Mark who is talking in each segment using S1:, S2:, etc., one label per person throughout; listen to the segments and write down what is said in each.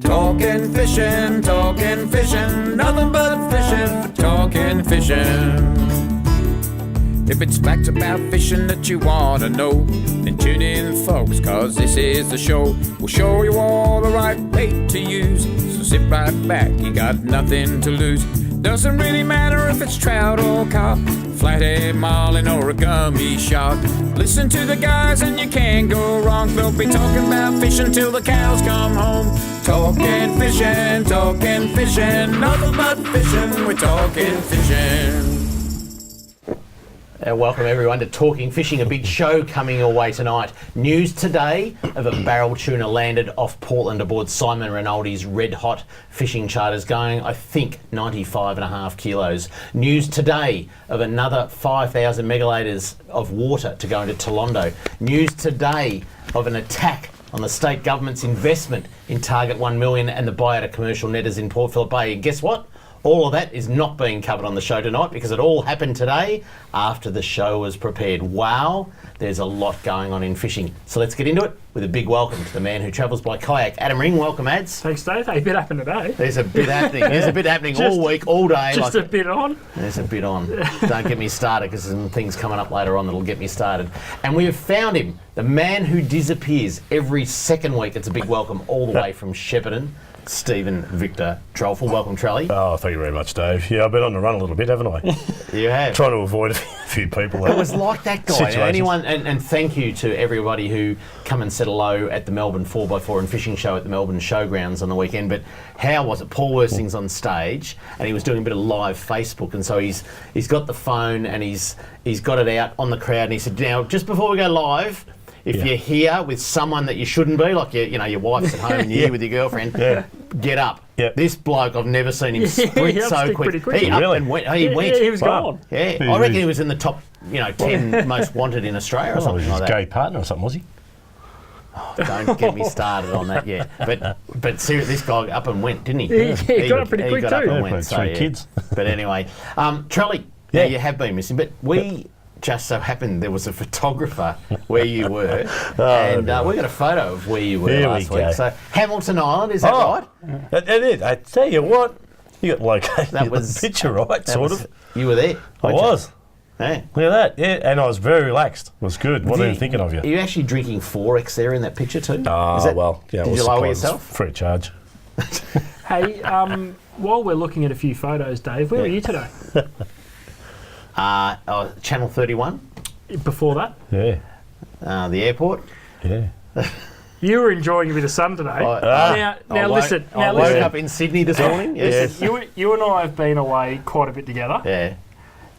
S1: Talking fishing, nothing but fishing, talking fishing. If it's facts about fishing that you want to know, then tune in, folks, cause this is the show. We'll show you all the right bait to use, so sit right back, you got nothing to lose. Doesn't really matter if it's trout or carp, flathead, marlin or a gummy shark. Listen to the guys and you can't go wrong. They'll be talking about fishing till the cows come home. Talking fishing, nothing but fishing, we're talking fishing.
S2: Welcome everyone to Talking Fishing, a big show coming your way tonight. News today of a barrel tuna landed off Portland aboard Simon Rinaldi's red hot fishing charters going, I think, 95.5 kilos. News today of another 5,000 megalitres of water to go into Toolondo. News today of an attack on the state government's investment in Target 1 million and the buyout of commercial netters in Port Phillip Bay. And guess what? All of that is not being covered on the show tonight because it all happened today after the show was prepared. Wow, there's a lot going on in fishing. So let's get into it with a big welcome to the man who travels by kayak. Adam Ring, welcome, Ads.
S3: Thanks, Dave. Hey, a bit happened today.
S2: There's a bit happening. There's a bit happening all week, all day.
S3: Just a bit on.
S2: There's a bit on. Don't get me started because there's some things coming up later on that'll get me started. And we have found him, the man who disappears every second week. It's a big welcome all the way from Shepparton. Stephen Victor Threlfall. Welcome, Trelly.
S4: Oh, thank you very much, Dave. Yeah, I've been on the run a little bit, haven't I?
S2: You have.
S4: Trying to avoid a few people.
S2: It was like that guy. Anyone, and thank you to everybody who come and said hello at the Melbourne 4x4 and fishing show at the Melbourne Showgrounds on the weekend. But how was it? Paul Worsting's on stage and he was doing a bit of live Facebook, and so he's got the phone and he's got it out on the crowd, and he said, now, just before we go live, if you're here with someone that you shouldn't be, like your wife's at home and you're here with your girlfriend, get up.
S4: Yep.
S2: This bloke, I've never seen him sprint so quick.
S3: He
S2: up
S4: really?
S2: and went. He went.
S3: He was gone.
S2: Yeah, I reckon he was in the top, 10 most wanted in Australia or something like that.
S4: Gay partner or something, was he?
S2: Oh, don't get me started on that yet. But seriously, this guy up and went, didn't he?
S3: He got up pretty quick
S2: got up
S3: too.
S2: and went,
S4: Three kids.
S2: But anyway, Trelly, now you have been missing, but we just so happened there was a photographer where you were, and we got a photo of where you were last week. So Hamilton Island, is that right?
S4: It is. I tell you what, you got located. That was the picture, right? Sort of.
S2: You were there.
S4: I was.
S2: Yeah.
S4: Look at that. Yeah, and I was very relaxed. It was good. Wasn't even thinking of you.
S2: Are you actually drinking 4X there in that picture too?
S4: Oh, well, yeah.
S2: Did you lower yourself?
S4: Free of charge.
S3: Hey, while we're looking at a few photos, Dave, where were you today?
S2: Channel 31.
S3: Before that?
S4: Yeah.
S2: The airport.
S4: Yeah.
S3: You were enjoying a bit of sun today. Now listen.
S2: I woke up in Sydney this morning.
S3: Yes. You and I have been away quite a bit together.
S2: Yeah.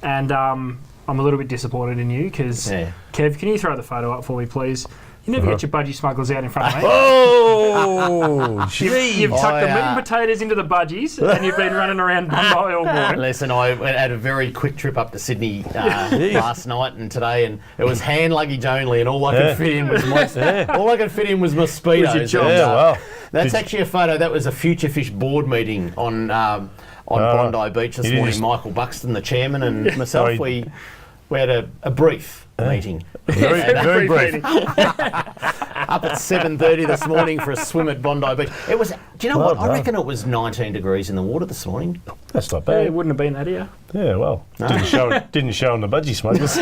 S3: And I'm a little bit disappointed in you because, Kev, can you throw the photo up for me, please? You never get your budgie smugglers out in front of me.
S4: Oh, gee.
S3: You've tucked the meat and potatoes into the budgies and you've been running around Bondi all morning.
S2: Listen, I had a very quick trip up to Sydney last night and today, and it was hand luggage only, and all I could fit in was my Speedos. That's actually a photo. That was a Future Fish board meeting on Bondi Beach this morning. Michael Buxton, the chairman, and myself, we had a brief meeting.
S4: Very brief.
S2: Up at 7:30 this morning for a swim at Bondi Beach. It was. Do you know what? I reckon it was 19 degrees in the water this morning.
S4: That's not bad.
S3: It wouldn't have been that here.
S4: Yeah, well, didn't show on the budgie smugglers.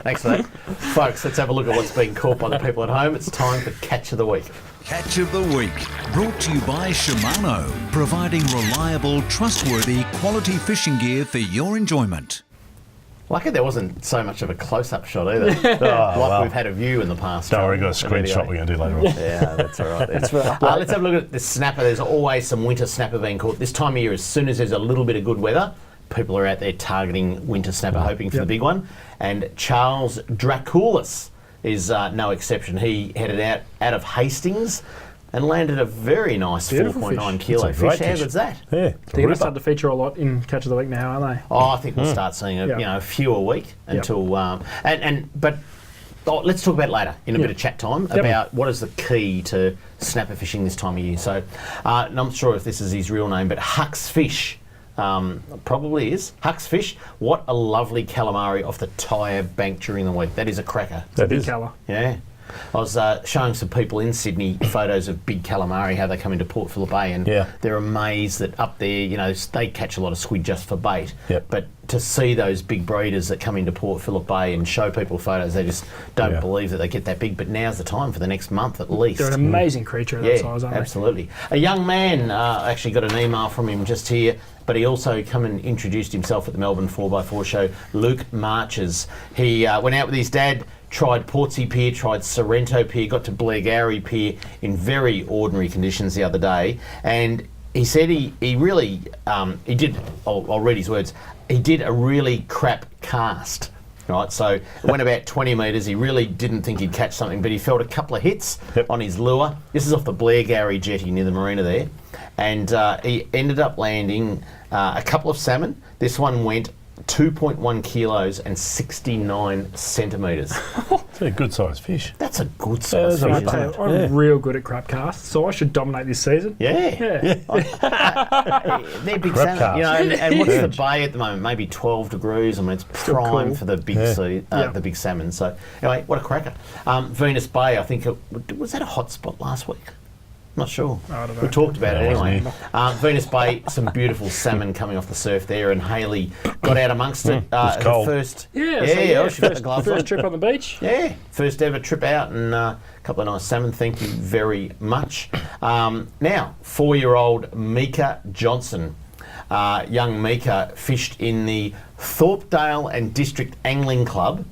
S2: Thanks for that, folks. Let's have a look at what's being caught by the people at home. It's time for Catch of the Week.
S5: Catch of the Week, brought to you by Shimano, providing reliable, trustworthy, quality fishing gear for your enjoyment.
S2: Lucky there wasn't so much of a close-up shot either, we've had a view in the past.
S4: Don't worry, got a screenshot we're going to do later on.
S2: Yeah, that's all right. Let's have a look at the snapper. There's always some winter snapper being caught. This time of year, as soon as there's a little bit of good weather, people are out there targeting winter snapper, hoping for the big one. And Charles Draculis is no exception. He headed out of Hastings and landed a very nice 4.9 kilo fish. How good's that?
S4: Yeah.
S3: They're going to start to feature a lot in Catch of the Week now, aren't they?
S2: Oh, I think we'll start seeing a few a week until but let's talk about it later in a bit of chat time about what is the key to snapper fishing this time of year. So I'm not sure if this is his real name, but Huck's Fish. Probably is. Huck's Fish. What a lovely calamari off the Tyre bank during the week. That is a cracker.
S3: It's a big colour.
S2: Yeah. I was showing some people in Sydney photos of big calamari, how they come into Port Phillip Bay, and they're amazed that up there, you know, they catch a lot of squid just for bait.
S4: Yep.
S2: But to see those big breeders that come into Port Phillip Bay and show people photos, they just don't believe that they get that big. But now's the time for the next month at least.
S3: They're an amazing creature of that size, aren't they?
S2: Absolutely. A young man, actually got an email from him just here, but he also come and introduced himself at the Melbourne 4x4 show, Luke Marches. He went out with his dad, tried Portsea Pier, tried Sorrento Pier, got to Blairgowrie Pier in very ordinary conditions the other day, and he said he really, he did, I'll read his words, he did a really crap cast. Right, so it went about 20 metres. He really didn't think he'd catch something, but he felt a couple of hits on his lure. This is off the Blairgowrie jetty near the marina there. And he ended up landing a couple of salmon. This one went 2.1 kilos and 69 centimetres.
S4: It's a good sized fish.
S2: That's a good size
S4: Yeah,
S2: fish, isn't it?
S3: I'm real good at crab casts, so I should dominate this season.
S2: Yeah. They're big
S4: Crab
S2: salmon. You know,
S4: cast.
S2: and what's the bay at the moment? Maybe 12 degrees. I mean, it's prime
S3: cool.
S2: for the big the big salmon. So anyway, what a cracker. Venus Bay, I think, was that a hot spot last week? Not sure.
S3: I don't know.
S2: We talked about it
S4: wasn't
S2: anyway. Venus Bay, some beautiful salmon coming off the surf there, and Hayley got out amongst it.
S4: was
S2: Her
S4: cold.
S2: first,
S3: So yeah,
S2: she got the gloves on.
S3: first trip on the beach.
S2: Yeah, first ever trip out, and a couple of nice salmon. Thank you very much. Now, 4-year-old Mika Johnson. Young Mika fished in the Thorpedale and District Angling Club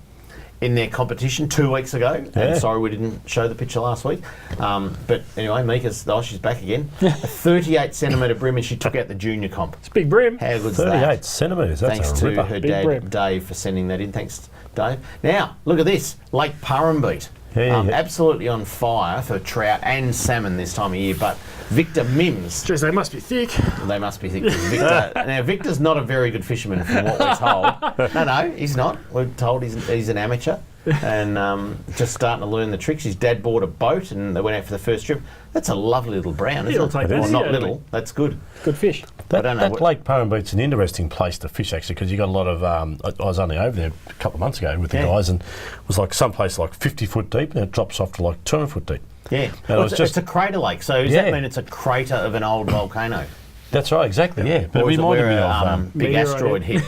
S2: in their competition 2 weeks ago. And sorry we didn't show the picture last week. But anyway, Mika's, she's back again. A 38 centimetre brim, and she took out the junior comp.
S3: It's a big brim.
S2: How good's
S4: 38
S2: that?
S4: centimetres. That's
S2: Thanks
S4: a
S2: to
S4: ripper.
S2: her
S3: Big
S2: dad,
S3: brim.
S2: Dave, for sending that in. Thanks, Dave. Now, look at this. Lake Purrumbete.
S4: Yeah.
S2: Absolutely on fire for trout and salmon this time of year. But Victor Mims,
S3: Jeez, they must be thick.
S2: they must be thinking Victor. Now, Victor's not a very good fisherman from what we're told. No, he's not. We're told he's an amateur and just starting to learn the tricks. His dad bought a boat and they went out for the first trip. That's a lovely little brown, isn't
S3: It'll
S2: it?
S3: take
S2: Well,
S3: that.
S2: not
S3: Yeah,
S2: little. That's good.
S3: Good fish.
S2: I don't know
S4: That
S2: what-
S4: Lake Purrumbete's an interesting place to fish, actually, because you got a lot of. I was only over there a couple of months ago with the guys, and it was like some place like 50 foot deep, and it drops off to like 200 foot deep.
S2: Yeah.
S4: And
S2: Well,
S4: it was
S2: it's a crater lake, so does
S4: Yeah.
S2: that mean it's a crater of an old volcano?
S4: That's right, exactly. Yeah, but
S2: Or
S4: it
S2: is it
S4: reminded
S2: where
S4: me
S2: a
S4: of
S2: big
S3: meteorite
S2: asteroid hit?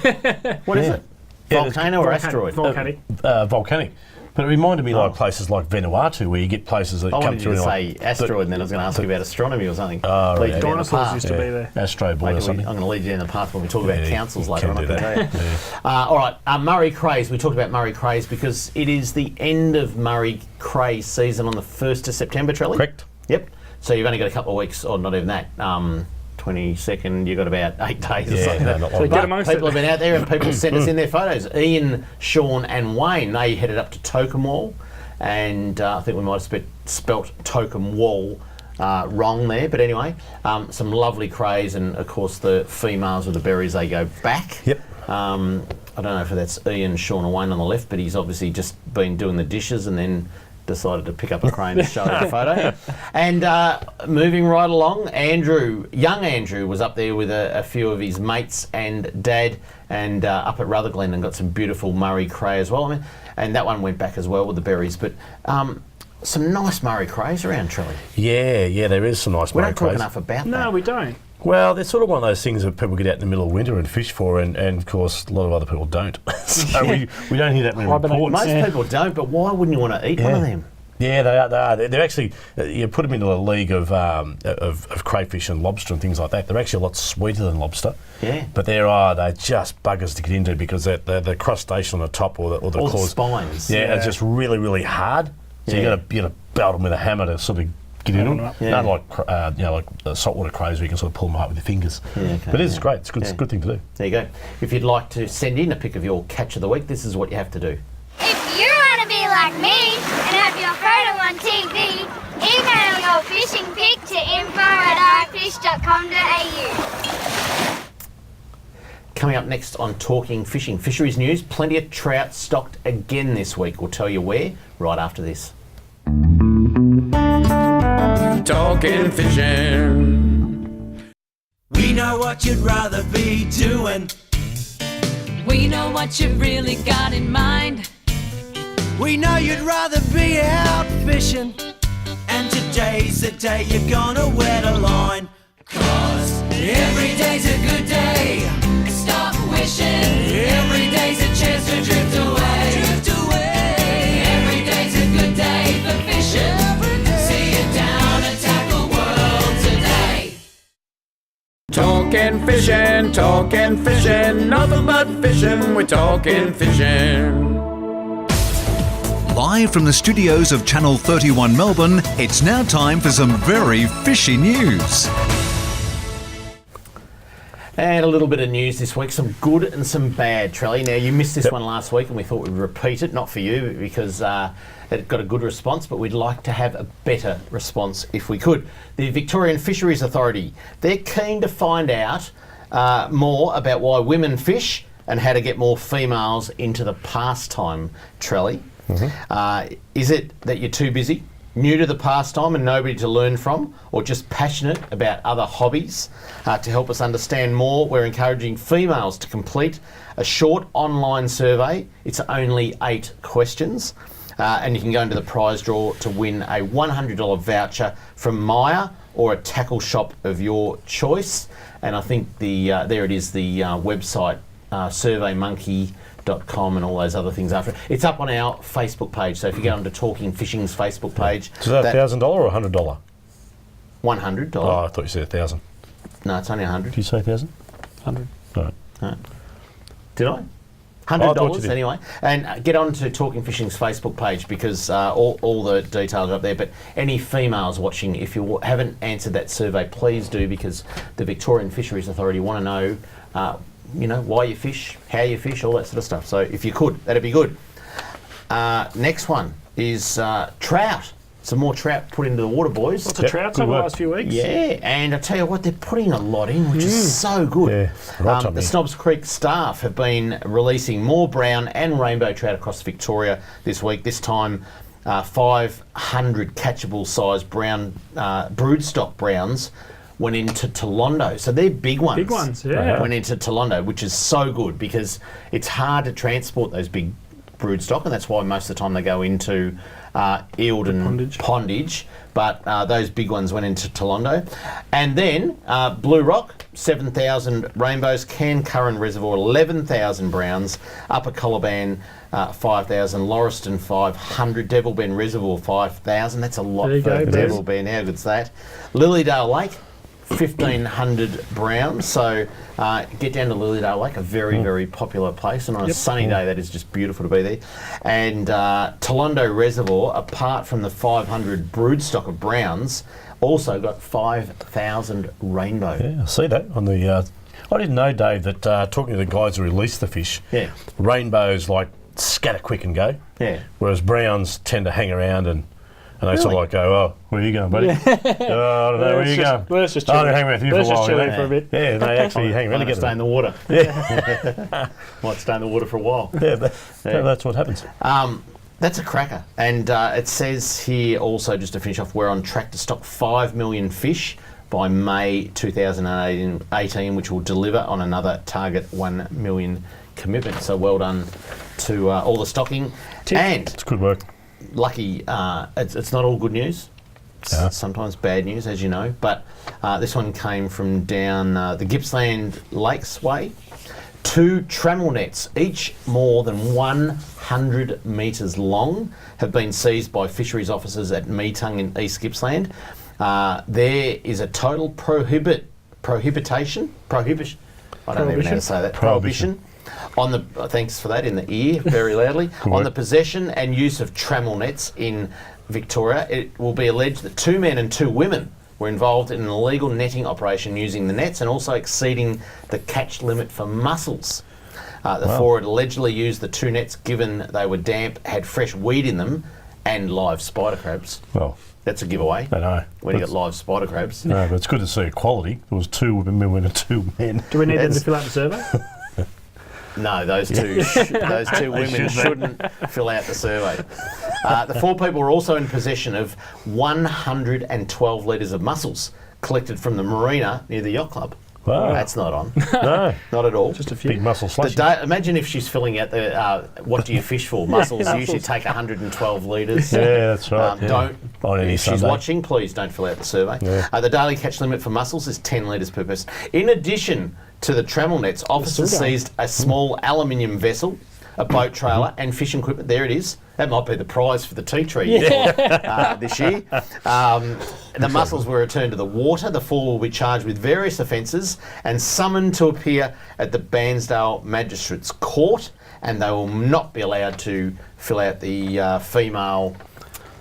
S2: What is
S4: Yeah.
S2: it? Volcano or asteroid?
S3: Volcanic.
S4: volcanic. But it reminded me like places like Vanuatu, where you get places that
S2: I
S4: come
S2: wanted you
S4: through.
S2: to
S4: like
S2: say asteroid, and then I was going to ask you about astronomy or something.
S4: Oh,
S2: Lead
S4: right,
S2: you down the
S3: Dinosaurs
S2: path.
S3: used to be there.
S4: Astro Boy
S2: Maybe
S4: or
S2: I'm
S4: something.
S2: going to lead you down the path when we talk about
S4: Yeah,
S2: councils
S4: you
S2: later
S4: can
S2: on. I
S4: do
S2: can tell you.
S4: that.
S2: All right, Murray Crays. We talked about Murray Crays because it is the end of Murray Crays season on the 1st of September, Trelly.
S4: Correct.
S2: Yep. So you've only got a couple of weeks, or not even that. 22nd, you've got about 8 days or
S4: Yeah,
S2: something.
S4: no, not
S3: So
S4: long.
S3: get amongst
S2: People
S3: it.
S2: have been out there and people sent us in their photos. Ian, Sean and Wayne, they headed up to Tokemwall, and I think we might have spelt Tokemwall wrong there, but anyway, some lovely crays, and of course the females with the berries, they go back.
S4: Yep.
S2: I don't know if that's Ian, Sean or Wayne on the left, but he's obviously just been doing the dishes and then decided to pick up a crane to show the photo. And moving right along, young Andrew was up there with a few of his mates and dad, and up at Rutherglen, and got some beautiful Murray Cray as well. I mean, and that one went back as well with the berries. But some nice Murray Crays around, Trelly.
S4: Yeah, there is some nice
S2: We
S4: Murray
S2: don't talk
S4: crays.
S2: enough about
S3: No,
S2: that.
S3: we don't.
S4: Well, they're sort of one of those things that people get out in the middle of winter and fish for, and of course a lot of other people don't. So we don't hear that many
S3: Hibernate.
S4: reports.
S2: Most people don't, but why wouldn't you want to eat one of them?
S4: Yeah, they are. They're actually, you put them into a league of crayfish and lobster and things like that. They're actually a lot sweeter than lobster.
S2: Yeah.
S4: But they're just buggers to get into because the crustacean on the top or the
S2: All the
S4: claws.
S2: spines.
S4: Yeah, it's just really, really hard. So
S2: Yeah.
S4: you got to belt them with a hammer to sort of get into them.
S2: Yeah.
S4: Not like saltwater crays where you can sort of pull them up with your fingers.
S2: Yeah, okay,
S4: But it is
S2: yeah.
S4: great. It's good. It's a
S2: Yeah.
S4: good thing to do.
S2: There you go. If you'd like to send in a pic of your catch of the week, this is what you have to do.
S6: If you want to be like me and have your photo on TV, email your fishing pic to info@ifish.com.au.
S2: Coming up next on Talking Fishing, fisheries news, plenty of trout stocked again this week. We'll tell you where right after this.
S1: Talking fishing.
S7: We know what you'd rather be doing.
S8: We know what you've really got in mind.
S7: We know you'd rather be out fishing. And today's the day you're gonna wet a line. 'Cause every day's a good day. Stop wishing. Every day's a chance to drift away. Drift away. Every day's a good day for fishing. See you down at Tackle World today.
S1: Talking fishing, nothing but fishing, we're talking fishing.
S5: Live from the studios of Channel 31 Melbourne, it's now time for some very fishy news.
S2: And a little bit of news this week, some good and some bad, Trelly. Now, you missed this one last week and we thought we'd repeat it, not for you because it got a good response, but we'd like to have a better response if we could. The Victorian Fisheries Authority, they're keen to find out more about why women fish and how to get more females into the pastime, Trelly. Is it that you're too busy, new to the pastime and nobody to learn from, or just passionate about other hobbies? To help us understand more, we're encouraging females to complete a short online survey. It's only 8 questions, and you can go into the prize draw to win a $100 voucher from Maya or a tackle shop of your choice. And I think there it is, the website, surveymonkey.com and all those other things after. It's up on our Facebook page, so if you go onto Talking Fishing's Facebook page.
S4: Is that $1,000 or $100?
S2: $100.
S4: Oh, I thought you said 1,000.
S2: No, it's only 100.
S4: Did you say 1,000? 100. Right.
S2: Did I?
S4: I thought you
S2: $100
S4: did.
S2: anyway. And get on to Talking Fishing's Facebook page because all the details are up there. But any females watching, if you haven't answered that survey, please do, because the Victorian Fisheries Authority want to know why you fish, how you fish, all that sort of stuff. So if you could, that'd be good. Next one is trout. Some more trout put into the water, boys.
S3: Lots of trouts over the last few weeks.
S2: Yeah, and I tell you what, they're putting a lot in, which is so good.
S4: Yeah, right on
S2: the
S4: me.
S2: Snobs Creek staff have been releasing more brown and rainbow trout across Victoria this week. This time, 500 catchable size brown broodstock browns went into Toolondo. So they're big ones.
S3: Big ones, yeah.
S2: Went into Toolondo, which is so good because it's hard to transport those big broodstock, and that's why most of the time they go into Eildon Pondage. But those big ones went into Toolondo. And then Blue Rock, 7,000 rainbows, Cancurran Reservoir, 11,000 browns, Upper Colaban, 5,000, Lauriston, 500, Devil Bend Reservoir, 5,000. That's a lot
S3: There you
S2: for
S3: go,
S2: Devil Bend. How good's that? Lilydale Lake, 1,500 browns. So get down to Lilydale Lake, a very, very popular place. And on a sunny day, that is just beautiful to be there. And Toolondo Reservoir, apart from the 500 broodstock of browns, also got 5,000 rainbow.
S4: Yeah, I see that on the. I didn't know, Dave, that talking to the guys who release the fish, rainbows like scatter quick and go.
S2: Yeah.
S4: Whereas browns tend to hang around and they sort of like go, oh, where are you going, buddy? I don't know, where are you going?
S3: Let's just
S4: I'm
S3: chill.
S4: going to hang around with you for a while.
S3: Let's just chill
S4: you know?
S3: for a bit.
S4: Yeah, they actually hang around
S2: Might
S4: together.
S2: stay in the water.
S4: Yeah,
S2: Might stay in the water for a while.
S4: yeah, that's what happens.
S2: That's a cracker. And it says here also, just to finish off, we're on track to stock 5 million fish by May 2018, which will deliver on another target 1 million commitment. So well done to all the stocking. And
S4: It's good work.
S2: lucky, it's not all good news.
S4: Yeah.
S2: Sometimes bad news, as you know. But this one came from down the Gippsland Lakes Way. 2 trammel nets, each more than 100 metres long, have been seized by fisheries officers at Meetung in East Gippsland. There is a total prohibition. I don't even know how to say that. Prohibition. On the thanks for that in the ear, very loudly. On the possession and use of trammel nets in Victoria, it will be alleged that 2 men and 2 women were involved in an illegal netting operation using the nets and also exceeding the catch limit for mussels. The four had allegedly used the 2 nets given they were damp, had fresh weed in them, and live spider crabs.
S4: Well,
S2: that's a giveaway.
S4: I know.
S2: When you got live spider crabs.
S4: No, but it's good to see equality. There was 2 women and 2 men.
S3: Do we need them to fill out the survey?
S2: No, those two women shouldn't fill out the survey. The 4 people were also in possession of 112 litres of mussels collected from the marina near the yacht club.
S4: Wow.
S2: That's not on.
S4: No,
S2: Not at all.
S3: Just a few.
S4: big muscle
S2: The
S4: slushing.
S2: imagine if she's filling out the what do you fish for? Mussels usually take 112 litres.
S4: Yeah, that's right. yeah.
S2: Don't.
S4: On any
S2: If she's
S4: Sunday.
S2: watching, please don't fill out the survey.
S4: Yeah.
S2: The daily catch limit for mussels is 10 litres per person. In addition to the travel nets, officers
S3: still going.
S2: seized a small aluminium vessel, a boat trailer, and fishing equipment. There it is. That might be the prize for the tea tree this year. The mussels were returned to the water. The four will be charged with various offences and summoned to appear at the Bairnsdale Magistrates Court, and they will not be allowed to fill out the female.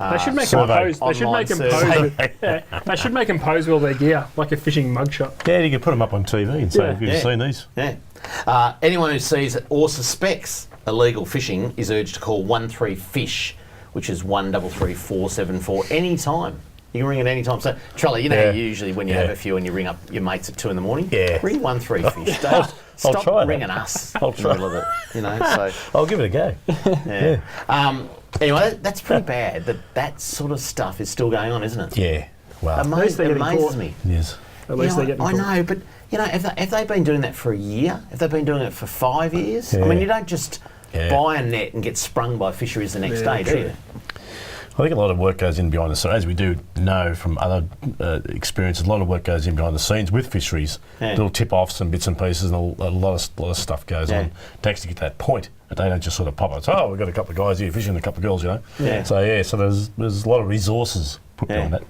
S3: They should make them
S4: survey.
S3: pose. They should
S2: Online
S3: make them
S2: survey.
S3: pose. They should make them pose with all their gear, like a fishing mugshot.
S4: Yeah, you can put them up on TV and say,
S3: Yeah.
S4: have you
S2: Yeah.
S4: seen these?
S2: Yeah. Anyone who sees or suspects illegal fishing is urged to call 13FISH, which is 133474 any time. You can ring at any time. So, Charlie, you know
S4: Yeah.
S2: usually when you
S4: Yeah.
S2: have a few and you ring up your mates at 2 in the morning,
S4: Yeah.
S2: ring 13FISH. Don't stop
S4: try that.
S2: ringing us
S4: I'll
S2: in the middle of it. You know, so
S4: I'll give it a go.
S2: yeah. Anyway, that's pretty bad that sort of stuff is still going on, isn't it?
S4: Yeah. Wow.
S3: least they're
S2: It
S3: getting
S2: amazes
S3: caught.
S2: me.
S4: Yes.
S3: At least
S2: Yeah,
S3: they're getting
S2: I
S3: caught.
S2: know, but you know, have they been doing that for a year? Have they been doing it for 5 years? I
S4: Yeah.
S2: mean, you don't just
S4: Yeah.
S2: buy a net and get sprung by fisheries the next
S3: Yeah,
S2: day, do
S3: true.
S2: you?
S4: I think a lot of work goes in behind the scenes. As we do know from other experiences, a lot of work goes in behind the scenes with fisheries.
S2: Yeah.
S4: Little tip-offs and bits and pieces, and a lot of stuff goes
S2: Yeah.
S4: on to actually get to that point. But they don't just sort of pop up. Oh, we've got a couple of guys here fishing, and a couple of girls, you know.
S2: Yeah.
S4: So there's a lot of resources put
S2: Yeah.
S4: behind that.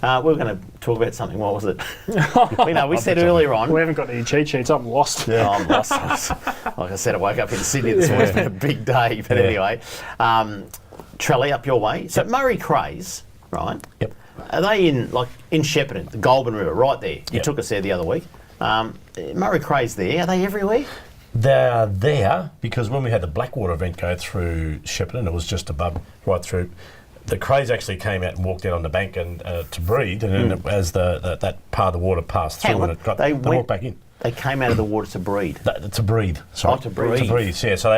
S2: Yeah. We were going to talk about something. What was it? we said earlier on.
S3: We haven't got any cheat sheets. I'm lost.
S2: Oh, I'm lost. Like I said, I woke up in Sydney this morning. It's been a big day. But
S4: Yeah.
S2: anyway, Trelly, up your way. So Murray Crays, right?
S4: Yep.
S2: Are they in Shepparton, the Goulburn River, right there? You
S4: Yep.
S2: took us there the other week. Murray Crays there. Are they everywhere?
S4: They're there because when we had the Blackwater event go through Shepparton, it was just above, right through. The crays actually came out and walked out on the bank and to breed, and then as that part of the water passed through,
S2: Hang on,
S4: and it got,
S2: they
S4: they
S2: went-
S4: walked back in.
S2: They came out of the water to breed.
S4: To breathe. Sorry.
S2: Oh, to breathe.
S4: To breathe, yeah. So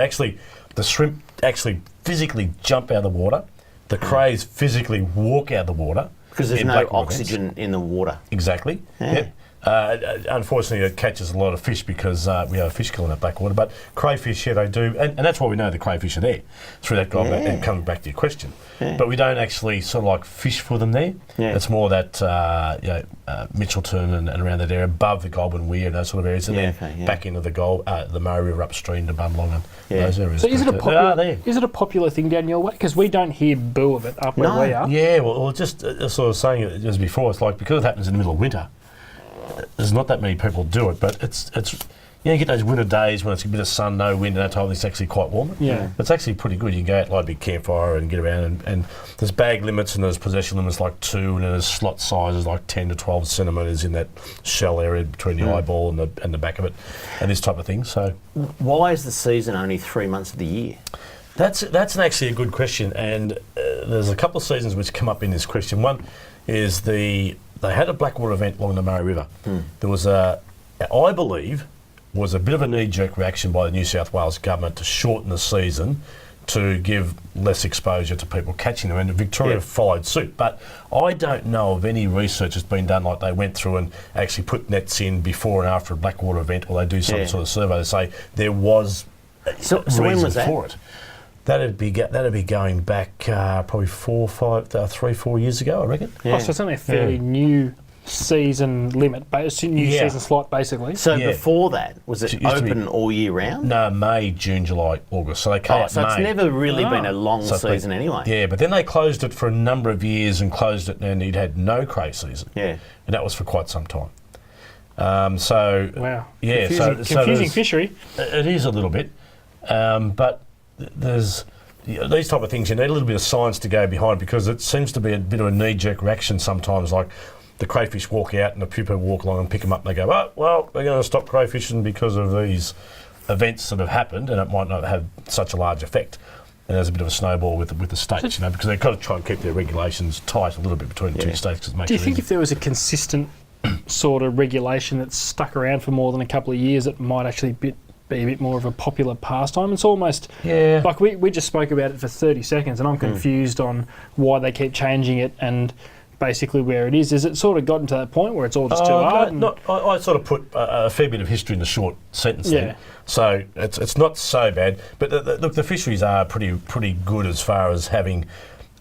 S4: the shrimp actually physically jump out of the water. The crays physically walk out of the water.
S2: Because there's
S4: in
S2: no
S4: Blackwater
S2: oxygen
S4: events.
S2: in the water.
S4: Exactly.
S2: Yeah.
S4: Yep. Unfortunately, it catches a lot of fish because we have a fish kill in that Blackwater. But crayfish, yeah, they do. And that's why we know the crayfish are there, through that guy.
S2: Yeah.
S4: And coming back to your question.
S2: Yeah.
S4: But we don't actually sort of like fish for them there.
S2: Yeah.
S4: It's more that Mitchelton and around that area, above the Goulburn Weir and those sort of areas. And
S2: Yeah,
S4: then
S2: okay, yeah.
S4: back into the Murray River upstream to Bumlong and
S2: Yeah.
S4: those areas.
S3: So is it a
S4: But, they are there.
S3: popular thing down your way? Because we don't hear boo of it up where
S2: No.
S3: we are.
S4: Yeah, well just as I was saying it as before, it's like because it happens in the middle of winter, there's not that many people do it, but it's you get those winter days when it's a bit of sun, no wind, and that time it's actually quite warm.
S3: Yeah.
S4: It's actually pretty good. You can go out, light a big campfire and get around, and there's bag limits and there's possession limits like 2, and then there's slot sizes like 10 to 12 centimetres in that shell area between the eyeball and the back of it, and this type of thing. So
S2: Why is the season only 3 months of the year?
S4: that's actually a good question, and there's a couple of seasons which come up in this question. One is they had a Blackwater event along the Murray River. There was I believe, was a bit of a knee-jerk reaction by the New South Wales government to shorten the season to give less exposure to people catching them, and Victoria followed suit. But I don't know of any research that's been done like they went through and actually put nets in before and after a Blackwater event, or they do some sort of survey to say there was
S2: So when
S4: reason
S2: was that?
S4: for it. That'd be going back probably 3-4 years ago, I reckon.
S3: Oh, so it's only a fairly new season limit, new
S4: Yeah.
S3: season slot, basically.
S2: So
S4: Yeah.
S2: before that, was it
S4: It used to be-
S2: open all year round?
S4: No, May, June, July, August. So they came
S2: Oh,
S4: out
S2: so it's
S4: May.
S2: never really been a long
S4: So it's been-
S2: season anyway.
S4: Yeah, but then they closed it for a number of years and closed it, and you'd had no cray season.
S2: Yeah.
S4: And that was for quite some time. So
S3: Wow.
S4: yeah,
S3: Confusing,
S4: so
S3: confusing
S4: there's-
S3: fishery.
S4: It is a little bit, but there's these type of things. You need a little bit of science to go behind, because it seems to be a bit of a knee-jerk reaction sometimes. Like the crayfish walk out and the people walk along and pick them up, and they go, "Oh, well, we're going to stop crayfishing because of these events that have happened, and it might not have such a large effect." And there's a bit of a snowball with the states, because they've got to try and keep their regulations tight a little bit between the two states. Cause it makes
S3: Do you
S4: it
S3: think
S4: easy.
S3: if there was a consistent sort of regulation that's stuck around for more than a couple of years, it might actually be a bit more of a popular pastime? It's almost like we just spoke about it for 30 seconds, and I'm confused on why they keep changing it. And basically where it is? Has it sort of gotten to that point where it's all just too hard?
S4: I sort of put a fair bit of history in the short sentence
S3: Yeah.
S4: there. So it's not so bad. But look, the fisheries are pretty good as far as having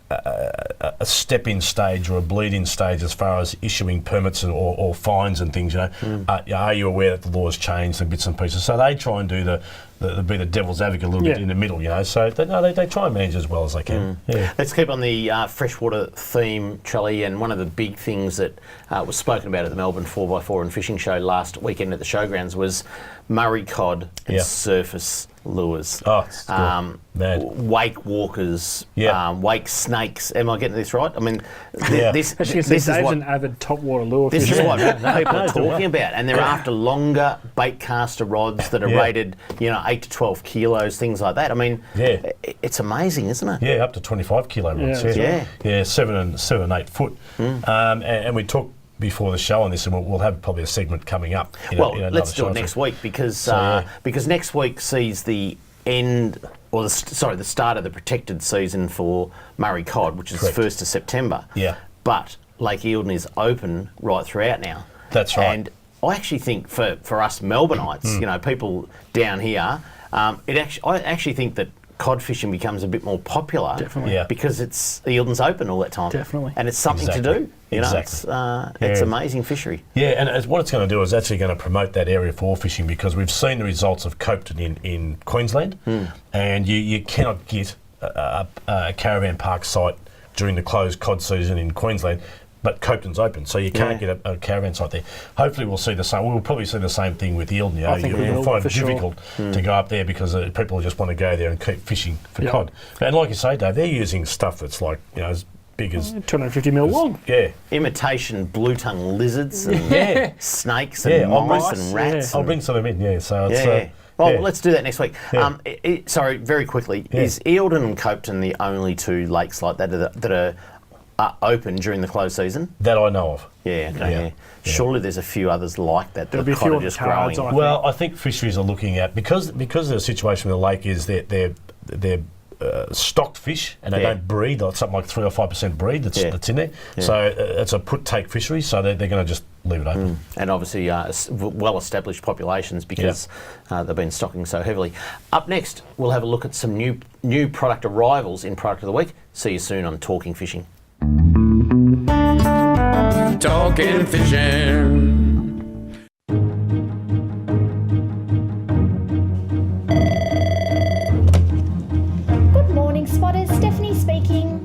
S4: a step-in stage or a bleed-in stage as far as issuing permits or fines and things, are you aware that the law's changed and bits and pieces? So they try and do be the devil's advocate a little bit in the middle, So they try and manage as well as they can. Yeah.
S2: Let's keep on the freshwater theme, Charlie, and one of the big things that was spoken about at the Melbourne 4x4 and Fishing Show last weekend at the showgrounds was Murray cod and surface lures.
S4: Oh, it's good. Mad.
S2: Wake walkers,
S4: Yeah.
S2: wake snakes. Am I getting this right? I mean, this
S3: Dave's
S2: is what
S3: an avid topwater lure
S2: this is
S3: fisher.
S2: what people are talking about, and they're after longer bait caster rods that are rated, 8 to 12 kilos, things like that. I mean, it's amazing, isn't it?
S4: Yeah, up to 25 kilo rods.
S2: Yeah.
S4: 7 and 8 foot. And we talked before the show on this, and we'll have probably a segment coming up.
S2: Let's do it next week because next week sees the end, or the start of the protected season for Murray cod, which is 1st of September.
S4: Yeah.
S2: But Lake Eildon is open right throughout now.
S4: That's right.
S2: And I actually think for us Melbourneites, people down here, I actually think that cod fishing becomes a bit more popular.
S3: Definitely.
S4: Yeah.
S2: Because Eildon's open all that time.
S3: Definitely.
S2: And it's something to do. It's amazing fishery.
S4: Yeah, and what it's going to do is actually going to promote that area for fishing, because we've seen the results of Copeton in Queensland, and you cannot get a caravan park site during the closed cod season in Queensland. But Copeton's open, so you can't get a caravan site there. Hopefully we'll see the same. We'll probably see the same thing with Eildon.
S3: I think
S4: You'll find it
S3: for
S4: difficult to go up there because people just want to go there and keep fishing for cod. And like you say, Dave, they're using stuff that's like, as big as
S3: 250 mil long.
S4: Yeah.
S2: Imitation blue tongue lizards and snakes and mice and rats.
S4: I'll bring some of them in, so it's...
S2: Well, let's do that next week.
S4: Yeah.
S2: Sorry, very quickly. Is Eildon and Copeton the only two lakes like that that are open during the closed season?
S4: That I know of.
S2: Yeah, okay. Yeah. Surely there's a few others like that
S3: There'll be a
S2: kind
S3: few
S2: of just
S3: cards,
S2: growing.
S4: Well, I think fisheries are looking at, because the situation with the lake is that they're stocked fish and they don't breed, like something like 3 or 5% breed that's in there. Yeah. So it's a put-take fishery, so they're going to just leave it open.
S2: And obviously well-established populations because they've been stocking so heavily. Up next, we'll have a look at some new product arrivals in Product of the Week. See you soon on Talking Fishing.
S1: Talking fishing.
S8: Good morning, spotters. Stephanie speaking.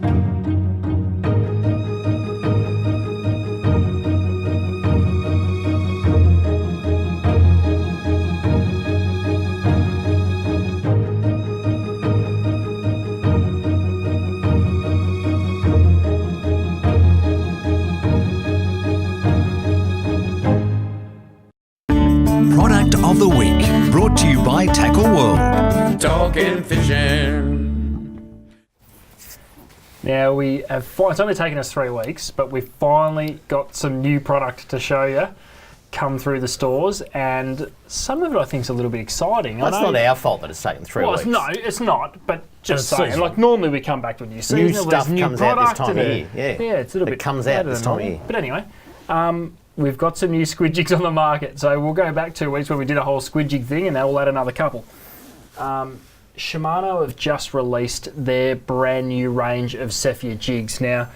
S5: Product of the Week, brought to you by Tackle World.
S1: Talking fishing.
S3: Now it's only taken us 3 weeks, but we've finally got some new product to show you come through the stores, and some of it I think is a little bit exciting.
S2: Well, it's not our fault that it's taken 3 weeks.
S3: No, it's not, but just
S4: It's
S3: saying,
S4: seasonal.
S3: like normally we come back to a new season,
S2: New stuff
S3: new
S2: comes out this
S3: product,
S2: time of
S3: and
S2: year. Yeah,
S3: it's a little
S2: it
S3: bit
S2: comes out
S3: later
S2: this
S3: than
S2: time of
S3: normal.
S2: year.
S3: But anyway, we've got some new squid jigs on the market, so we'll go back 2 weeks where we did a whole squid jig thing, and now we'll add another couple. Shimano have just released their brand new range of Cephia jigs. Now,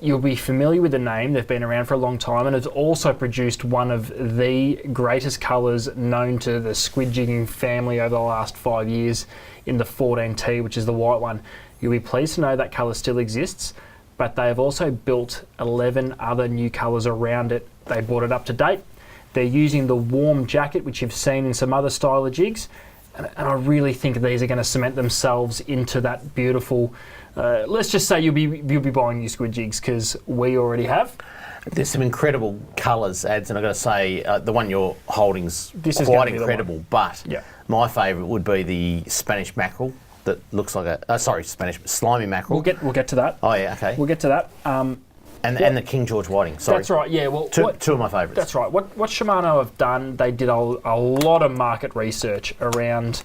S3: you'll be familiar with the name. They've been around for a long time, and it's also produced one of the greatest colours known to the squid jigging family over the last 5 years in the 14T, which is the white one. You'll be pleased to know that colour still exists, but they have also built 11 other new colours around it. They brought it up to date. They're using the warm jacket, which you've seen in some other style of jigs, and I really think these are going to cement themselves into that beautiful. Let's just say you'll be buying new squid jigs, because we already have.
S2: There's some incredible colours, Ads, and I've got to say the one you're holding's
S3: This is
S2: quite
S3: gonna be the
S2: incredible. But
S3: Yeah.
S2: my favourite would be the Spanish mackerel that looks like slimy mackerel.
S3: We'll get to that.
S2: Oh yeah, okay.
S3: We'll get to that.
S2: And the King George whiting. Sorry.
S3: That's right. Yeah. Well,
S2: Two of my favourites.
S3: That's right. What Shimano have done, they did a lot of market research around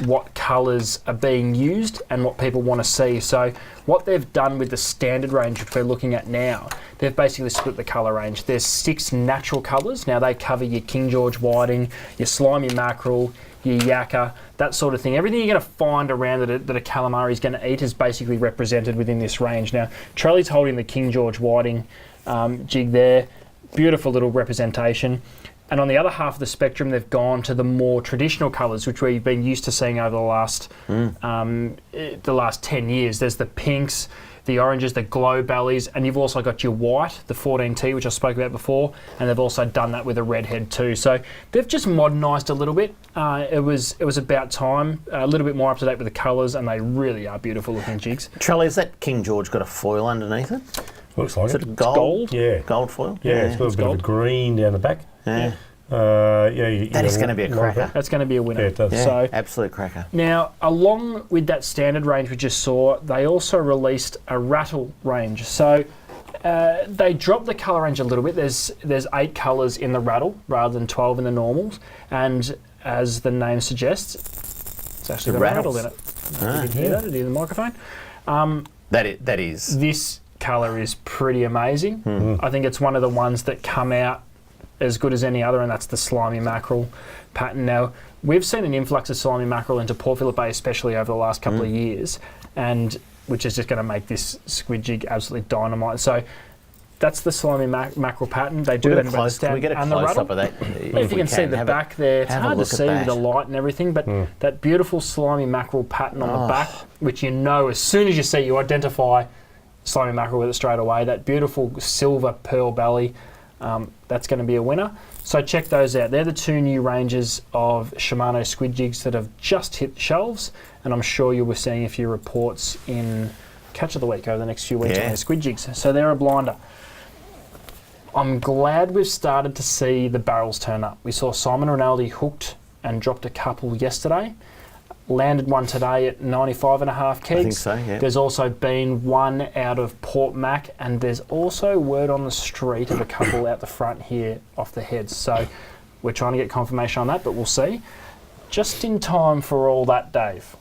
S3: what colours are being used and what people want to see. So what they've done with the standard range, which we're looking at now, they've basically split the colour range. There's 6 natural colours. Now they cover your King George whiting, your slimy mackerel, your yakka, that sort of thing. Everything you're going to find around that a calamari is going to eat is basically represented within this range. Now, Trelly's holding the King George whiting jig there. Beautiful little representation. And on the other half of the spectrum, they've gone to the more traditional colours, which we've been used to seeing over the last 10 years. There's the pinks, the oranges, the glow bellies, and you've also got your white, the 14T, which I spoke about before, and they've also done that with a red head too. So they've just modernised a little bit. It was about time, a little bit more up to date with the colours, and they really are beautiful looking jigs.
S2: Trelly, has that King George got a foil underneath it?
S4: Looks like
S2: Is
S4: it.
S2: it gold?
S3: Gold?
S4: Yeah.
S2: Gold foil?
S4: Yeah, it's got a bit of a green down the back.
S2: Yeah.
S4: That
S2: is going to be a cracker.
S3: That's going to be a winner.
S4: Yeah, it does.
S2: Yeah,
S3: So
S2: absolute cracker.
S3: now, along with that standard range we just saw, they also released a rattle range. So they dropped the colour range a little bit. There's 8 colours in the rattle rather than 12 in the normals, and as the name suggests, it's actually got a rattle in it. You can hear that in the microphone.
S2: That is.
S3: This colour is pretty amazing. I think it's one of the ones that come out as good as any other, and that's the slimy mackerel pattern. Now, we've seen an influx of slimy mackerel into Port Phillip Bay, especially over the last couple of years, and which is just going to make this squid jig absolutely dynamite. So that's the slimy mackerel pattern. They do that in both the stand
S2: Can we get a
S3: and the
S2: close
S3: rattle.
S2: up of that?
S3: If you can see the back there, it's hard to see with the
S2: light.
S3: light and everything, but that beautiful slimy mackerel pattern on the back, which you know as soon as you see, you identify slimy mackerel with it straight away. That beautiful silver pearl belly, that's going to be a winner. So check those out. They're the 2 new ranges of Shimano squid jigs that have just hit the shelves, and I'm sure you'll be seeing a few reports in Catch of the Week over the next few weeks on their squid jigs. So they're a blinder. I'm glad we've started to see the barrels turn up. We saw Simon Rinaldi hooked and dropped a couple yesterday. Landed one today at 95.5 kegs.
S2: I think so, yeah.
S3: There's also been one out of Port Mac, and there's also word on the street of a couple out the front here off the heads. So we're trying to get confirmation on that, but we'll see. Just in time for all that, Dave.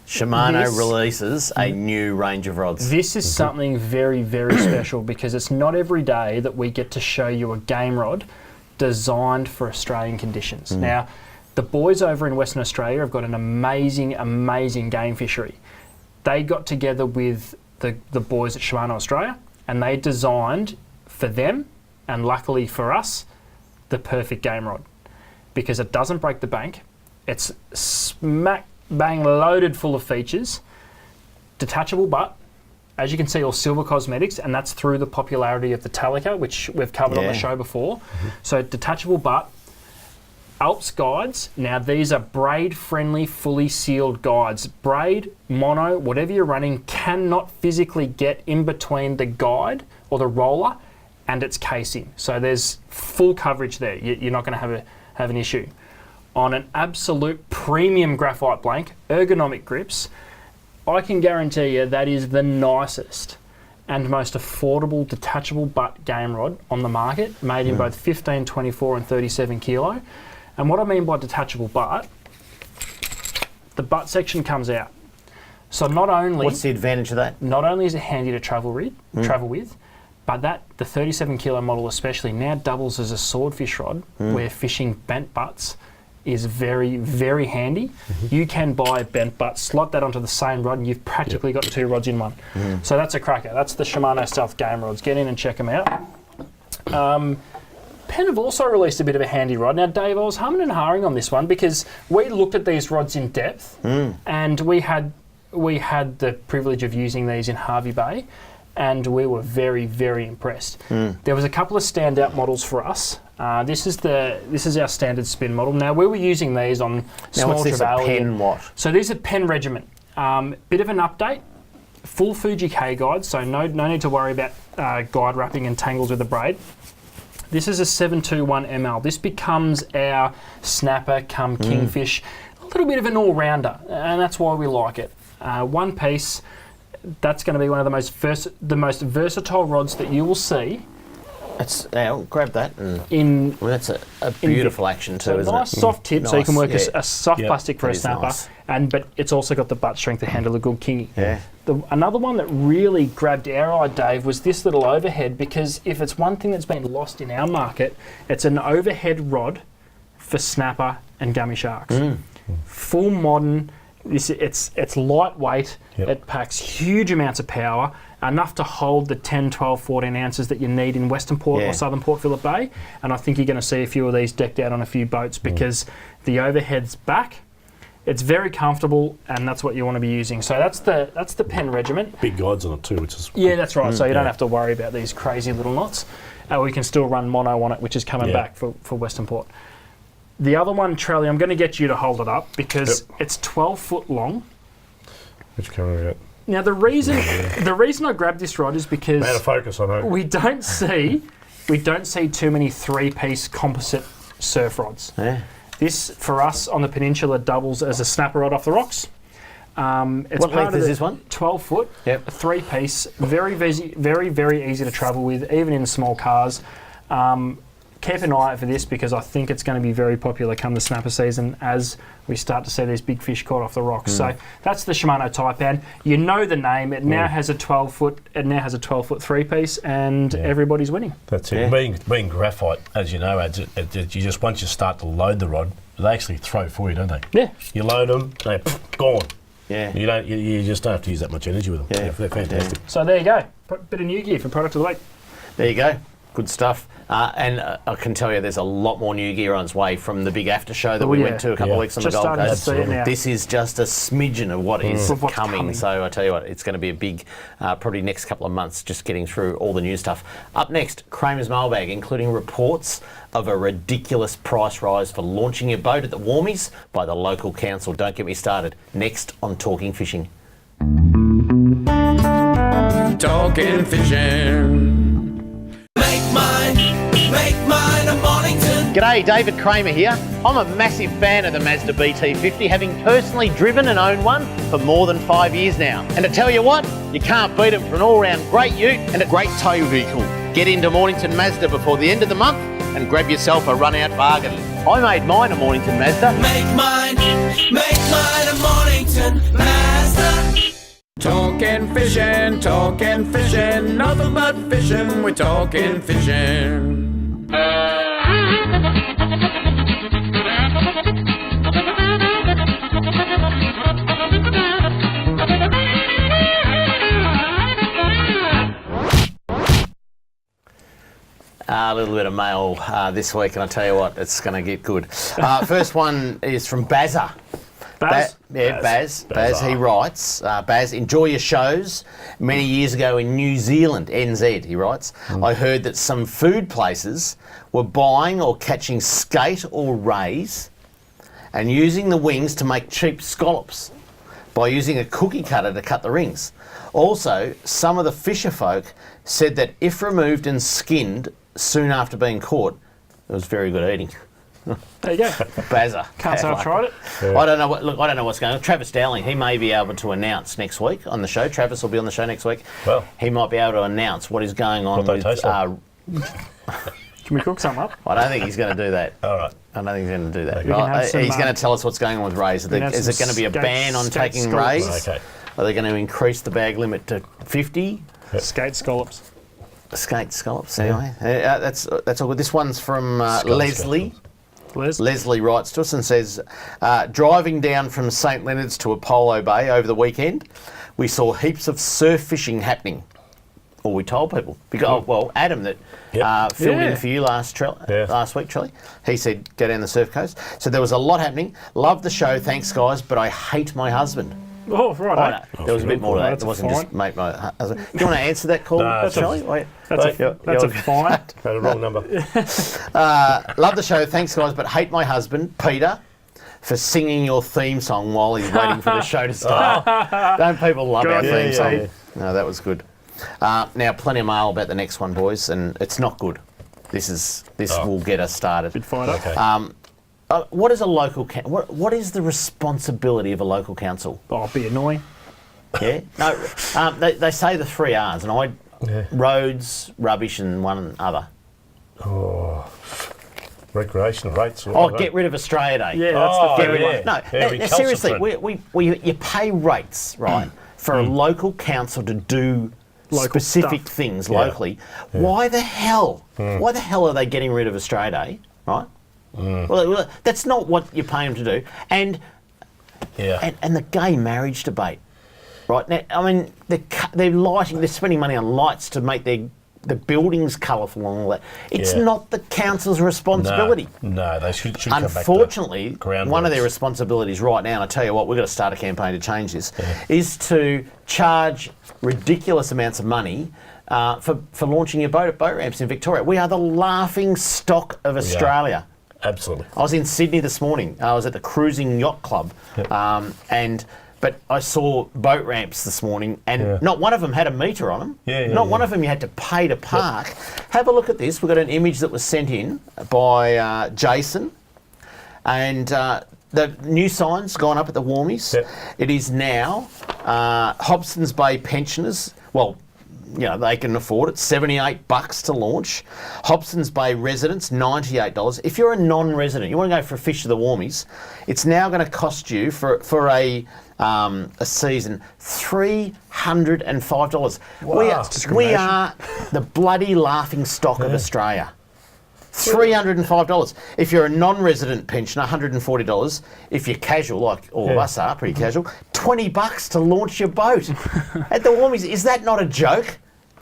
S2: Shimano releases a new range of rods.
S3: This is something very, very special, because it's not every day that we get to show you a game rod designed for Australian conditions. Now, the boys over in Western Australia have got an amazing, amazing game fishery. They got together with the boys at Shimano Australia, and they designed for them, and luckily for us, the perfect game rod, because it doesn't break the bank. It's smack bang loaded full of features, detachable butt, as you can see, all silver cosmetics, and that's through the popularity of the Talica, which we've covered on the show before. So detachable butt, Alps guides. Now these are braid friendly, fully sealed guides. Braid, mono, whatever you're running cannot physically get in between the guide or the roller and its casing. So there's full coverage there. You're not going to have an issue. On an absolute premium graphite blank, ergonomic grips, I can guarantee you that is the nicest and most affordable detachable butt game rod on the market, made in both 15, 24 and 37 kilo. And what I mean by detachable butt, the butt section comes out. So not only...
S2: What's the advantage of that?
S3: Not only is it handy to travel with, but the 37 kilo model especially now doubles as a swordfish rod, where fishing bent butts is very, very handy. You can buy a bent butt, slot that onto the same rod, and you've practically got 2 rods in one. So that's a cracker. That's the Shimano Stealth game rods. Get in and check them out. Penn have also released a bit of a handy rod. Now, Dave, I was humming and hawing on this one because we looked at these rods in depth, and we had the privilege of using these in Hervey Bay, and we were very, very impressed. There was a couple of standout models for us. This is our standard spin model. Now, we were using these on small trevally.
S2: Penn what?
S3: So these are Penn Regiment. Bit of an update. Full Fuji K guide, so no need to worry about guide wrapping and tangles with the braid. This is a 721 ML. This becomes our snapper cum kingfish, a little bit of an all-rounder, and that's why we like it. One piece, that's going to be one of the most versatile rods that you will see
S2: Now grab that. And,
S3: In
S2: that's a beautiful action too,
S3: so
S2: isn't
S3: nice
S2: it?
S3: soft tip, so you can work
S2: yeah.
S3: a soft
S4: Yep,
S3: plastic for
S2: that
S3: a
S2: is
S3: snapper,
S2: nice.
S3: but it's also got the butt strength to handle a good kingy.
S2: Yeah.
S3: Another one that really grabbed our eye, Dave, was this little overhead, because if it's one thing that's been lost in our market, it's an overhead rod for snapper and gummy sharks. Full modern. It's lightweight.
S4: Yep.
S3: It packs huge amounts of power, enough to hold the 10, 12, 14 ounces that you need in Western Port or Southern Port Phillip Bay. And I think you're going to see a few of these decked out on a few boats because the overhead's back. It's very comfortable, and that's what you want to be using. So that's the Penn regiment.
S4: Big guides on it too, which is
S3: Yeah, that's right. So you don't have to worry about these crazy little knots. We can still run mono on it, which is coming back for Western Port. The other one, Trelly, I'm going to get you to hold it up because it's 12 foot long.
S4: which camera are
S3: Now the reason I grabbed this rod is because
S4: out of focus. I know.
S3: we don't see too many 3-piece composite surf rods.
S2: Yeah.
S3: This for us on the peninsula doubles as a snapper rod off the rocks. It's
S2: What
S3: part
S2: length
S3: of
S2: is
S3: the
S2: this one?
S3: 12 foot,
S2: Yep.
S3: a 3-piece, very easy to travel with, even in small cars. Keep an eye out for this because I think it's going to be very popular come the snapper season as we start to see these big fish caught off the rocks. So that's the Shimano Taipan. You know the name. It now has a 12 foot. It now has a 12 foot 3-piece, and everybody's winning.
S4: That's it.
S2: Yeah.
S4: Being graphite, as you know, you just once you start to load the rod, they actually throw for you, don't they?
S3: Yeah.
S4: You load them, they're gone.
S2: Yeah.
S4: You just don't have to use that much energy with them.
S2: Yeah.
S4: They're fantastic.
S3: So there you go. Bit of new gear for product of the week.
S2: There you go. Good stuff. And I can tell you there's a lot more new gear on its way from the big after show that we went to a couple of weeks on
S3: Just
S2: the Gold
S3: starting to
S2: Coast.
S3: see it now.
S2: This is just a smidgen of what is
S3: Of what's
S2: coming.
S3: coming.
S2: So I tell you what, it's going to be a big, probably next couple of months, just getting through all the new stuff. Up next, Kramer's Mailbag, including reports of a ridiculous price rise for launching your boat at the Warmies by the local council. Don't get me started. Next on Talking Fishing.
S1: Talking fishing.
S7: Make mine a Mornington.
S2: G'day, David Kramer here. I'm a massive fan of the Mazda BT50, having personally driven and owned one for more than 5 years now. And to tell you what, you can't beat them for an all-round great ute and a great tow vehicle. Get into Mornington Mazda before the end of the month and grab yourself a run-out bargain. I made mine a Mornington Mazda.
S7: Make mine a Mornington Mazda.
S1: Talking fishing, nothing but fishing. We're talking fishing.
S2: A little bit of mail this week, and I tell you what, it's going to get good. First one is from Bazza.
S3: Baz?
S2: Baz. He writes, Baz, enjoy your shows. Many years ago in New Zealand, NZ, he writes, I heard that some food places were buying or catching skate or rays and using the wings to make cheap scallops by using a cookie cutter to cut the rings. Also, some of the fisher folk said that if removed and skinned soon after being caught, it was very good eating.
S3: There you go.
S2: Bazza.
S3: Can't say I've tried it.
S2: I don't know. I don't know what's going on. Travis Dowling, he may be able to announce next week on the show. Travis will be on the show next week.
S4: Well,
S2: he might be able to announce what is going on
S4: What they
S2: with.
S4: taste like.
S3: Can we cook some up?
S2: I don't think he's going to do that.
S4: all right.
S2: I don't think he's going to do that.
S3: We can have some,
S2: He's going to tell us what's going on with rays.
S3: can have
S2: Is it
S3: some
S2: going to be a
S3: skate-
S2: ban on
S3: skate
S2: taking
S3: scallops.
S2: rays?
S4: Okay.
S2: Are they going to increase the bag limit to 50?
S3: Skate scallops.
S2: Skate scallops. Anyway, that's all good. This one's from Leslie. Leslie writes to us and says, driving down from St Leonard's to Apollo Bay over the weekend, we saw heaps of surf fishing happening. Or we told people. Because, Adam that filled in for you last week, Trelly, he said, go down the surf coast. So there was a lot happening. Love the show, thanks guys, but I hate my husband.
S3: Oh, right.
S2: There was a bit more to that.
S3: That's
S2: It wasn't
S3: fine.
S2: just mate my husband. Do you want to answer that call,
S4: No,
S2: Trelly?
S3: That's a fine.
S4: Had a wrong number.
S2: Love the show, thanks guys, but hate my husband, Peter, for singing your theme song while he's waiting for the show to start. Don't people love our
S3: Good.
S2: theme song?
S4: Yeah.
S2: No, that was good. Now, plenty of mail about the next one, boys, and it's not good. This will get us started.
S3: Bit fired up.
S4: Okay.
S2: What is a local? What is the responsibility of a local council?
S3: Oh, be annoying.
S2: Yeah. No. They say the 3 R's, and roads, rubbish, and one other.
S4: Recreational rates.
S2: Oh, get rid of Australia Day.
S3: Yeah, that's the
S2: Get
S3: third
S2: rid
S3: one.
S2: of No, seriously, you pay rates, right, for a local council to do
S3: Local
S2: specific
S3: stuff.
S2: things locally. Why the hell? Why the hell are they getting rid of Australia Day, right? Well, that's not what you pay them to do. And the gay marriage debate, right? Now, I mean, they're spending money on lights to make the buildings colourful and all that. It's not the council's responsibility.
S4: No, they should come back to
S2: Unfortunately,
S4: ground
S2: one of their
S4: rules.
S2: responsibilities right now, and I tell you what, we've got to start a campaign to change this, is to charge ridiculous amounts of money for launching your boat at boat ramps in Victoria. We are the laughing stock of Australia.
S4: Absolutely.
S2: I was in Sydney this morning. I was at the Cruising Yacht Club, but I saw boat ramps this morning, and not one of them had a meter on them. Not one of them you had to pay to park. Have a look at this. We've got an image that was sent in by Jason, and the new sign's gone up at the Warmies. It is now Hobson's Bay pensioners. Well, you know, they can afford it. $78 to launch. Hobson's Bay residents, $98. If you're a non-resident, you want to go for a fish of the Warmies, it's now going to cost you for a season $305.
S4: Wow.
S2: We are the bloody laughing stock of Australia. $305. If you're a non-resident pensioner, $140. If you're casual, like all of us are, pretty casual, $20 to launch your boat at the Warmies. Is that not a joke?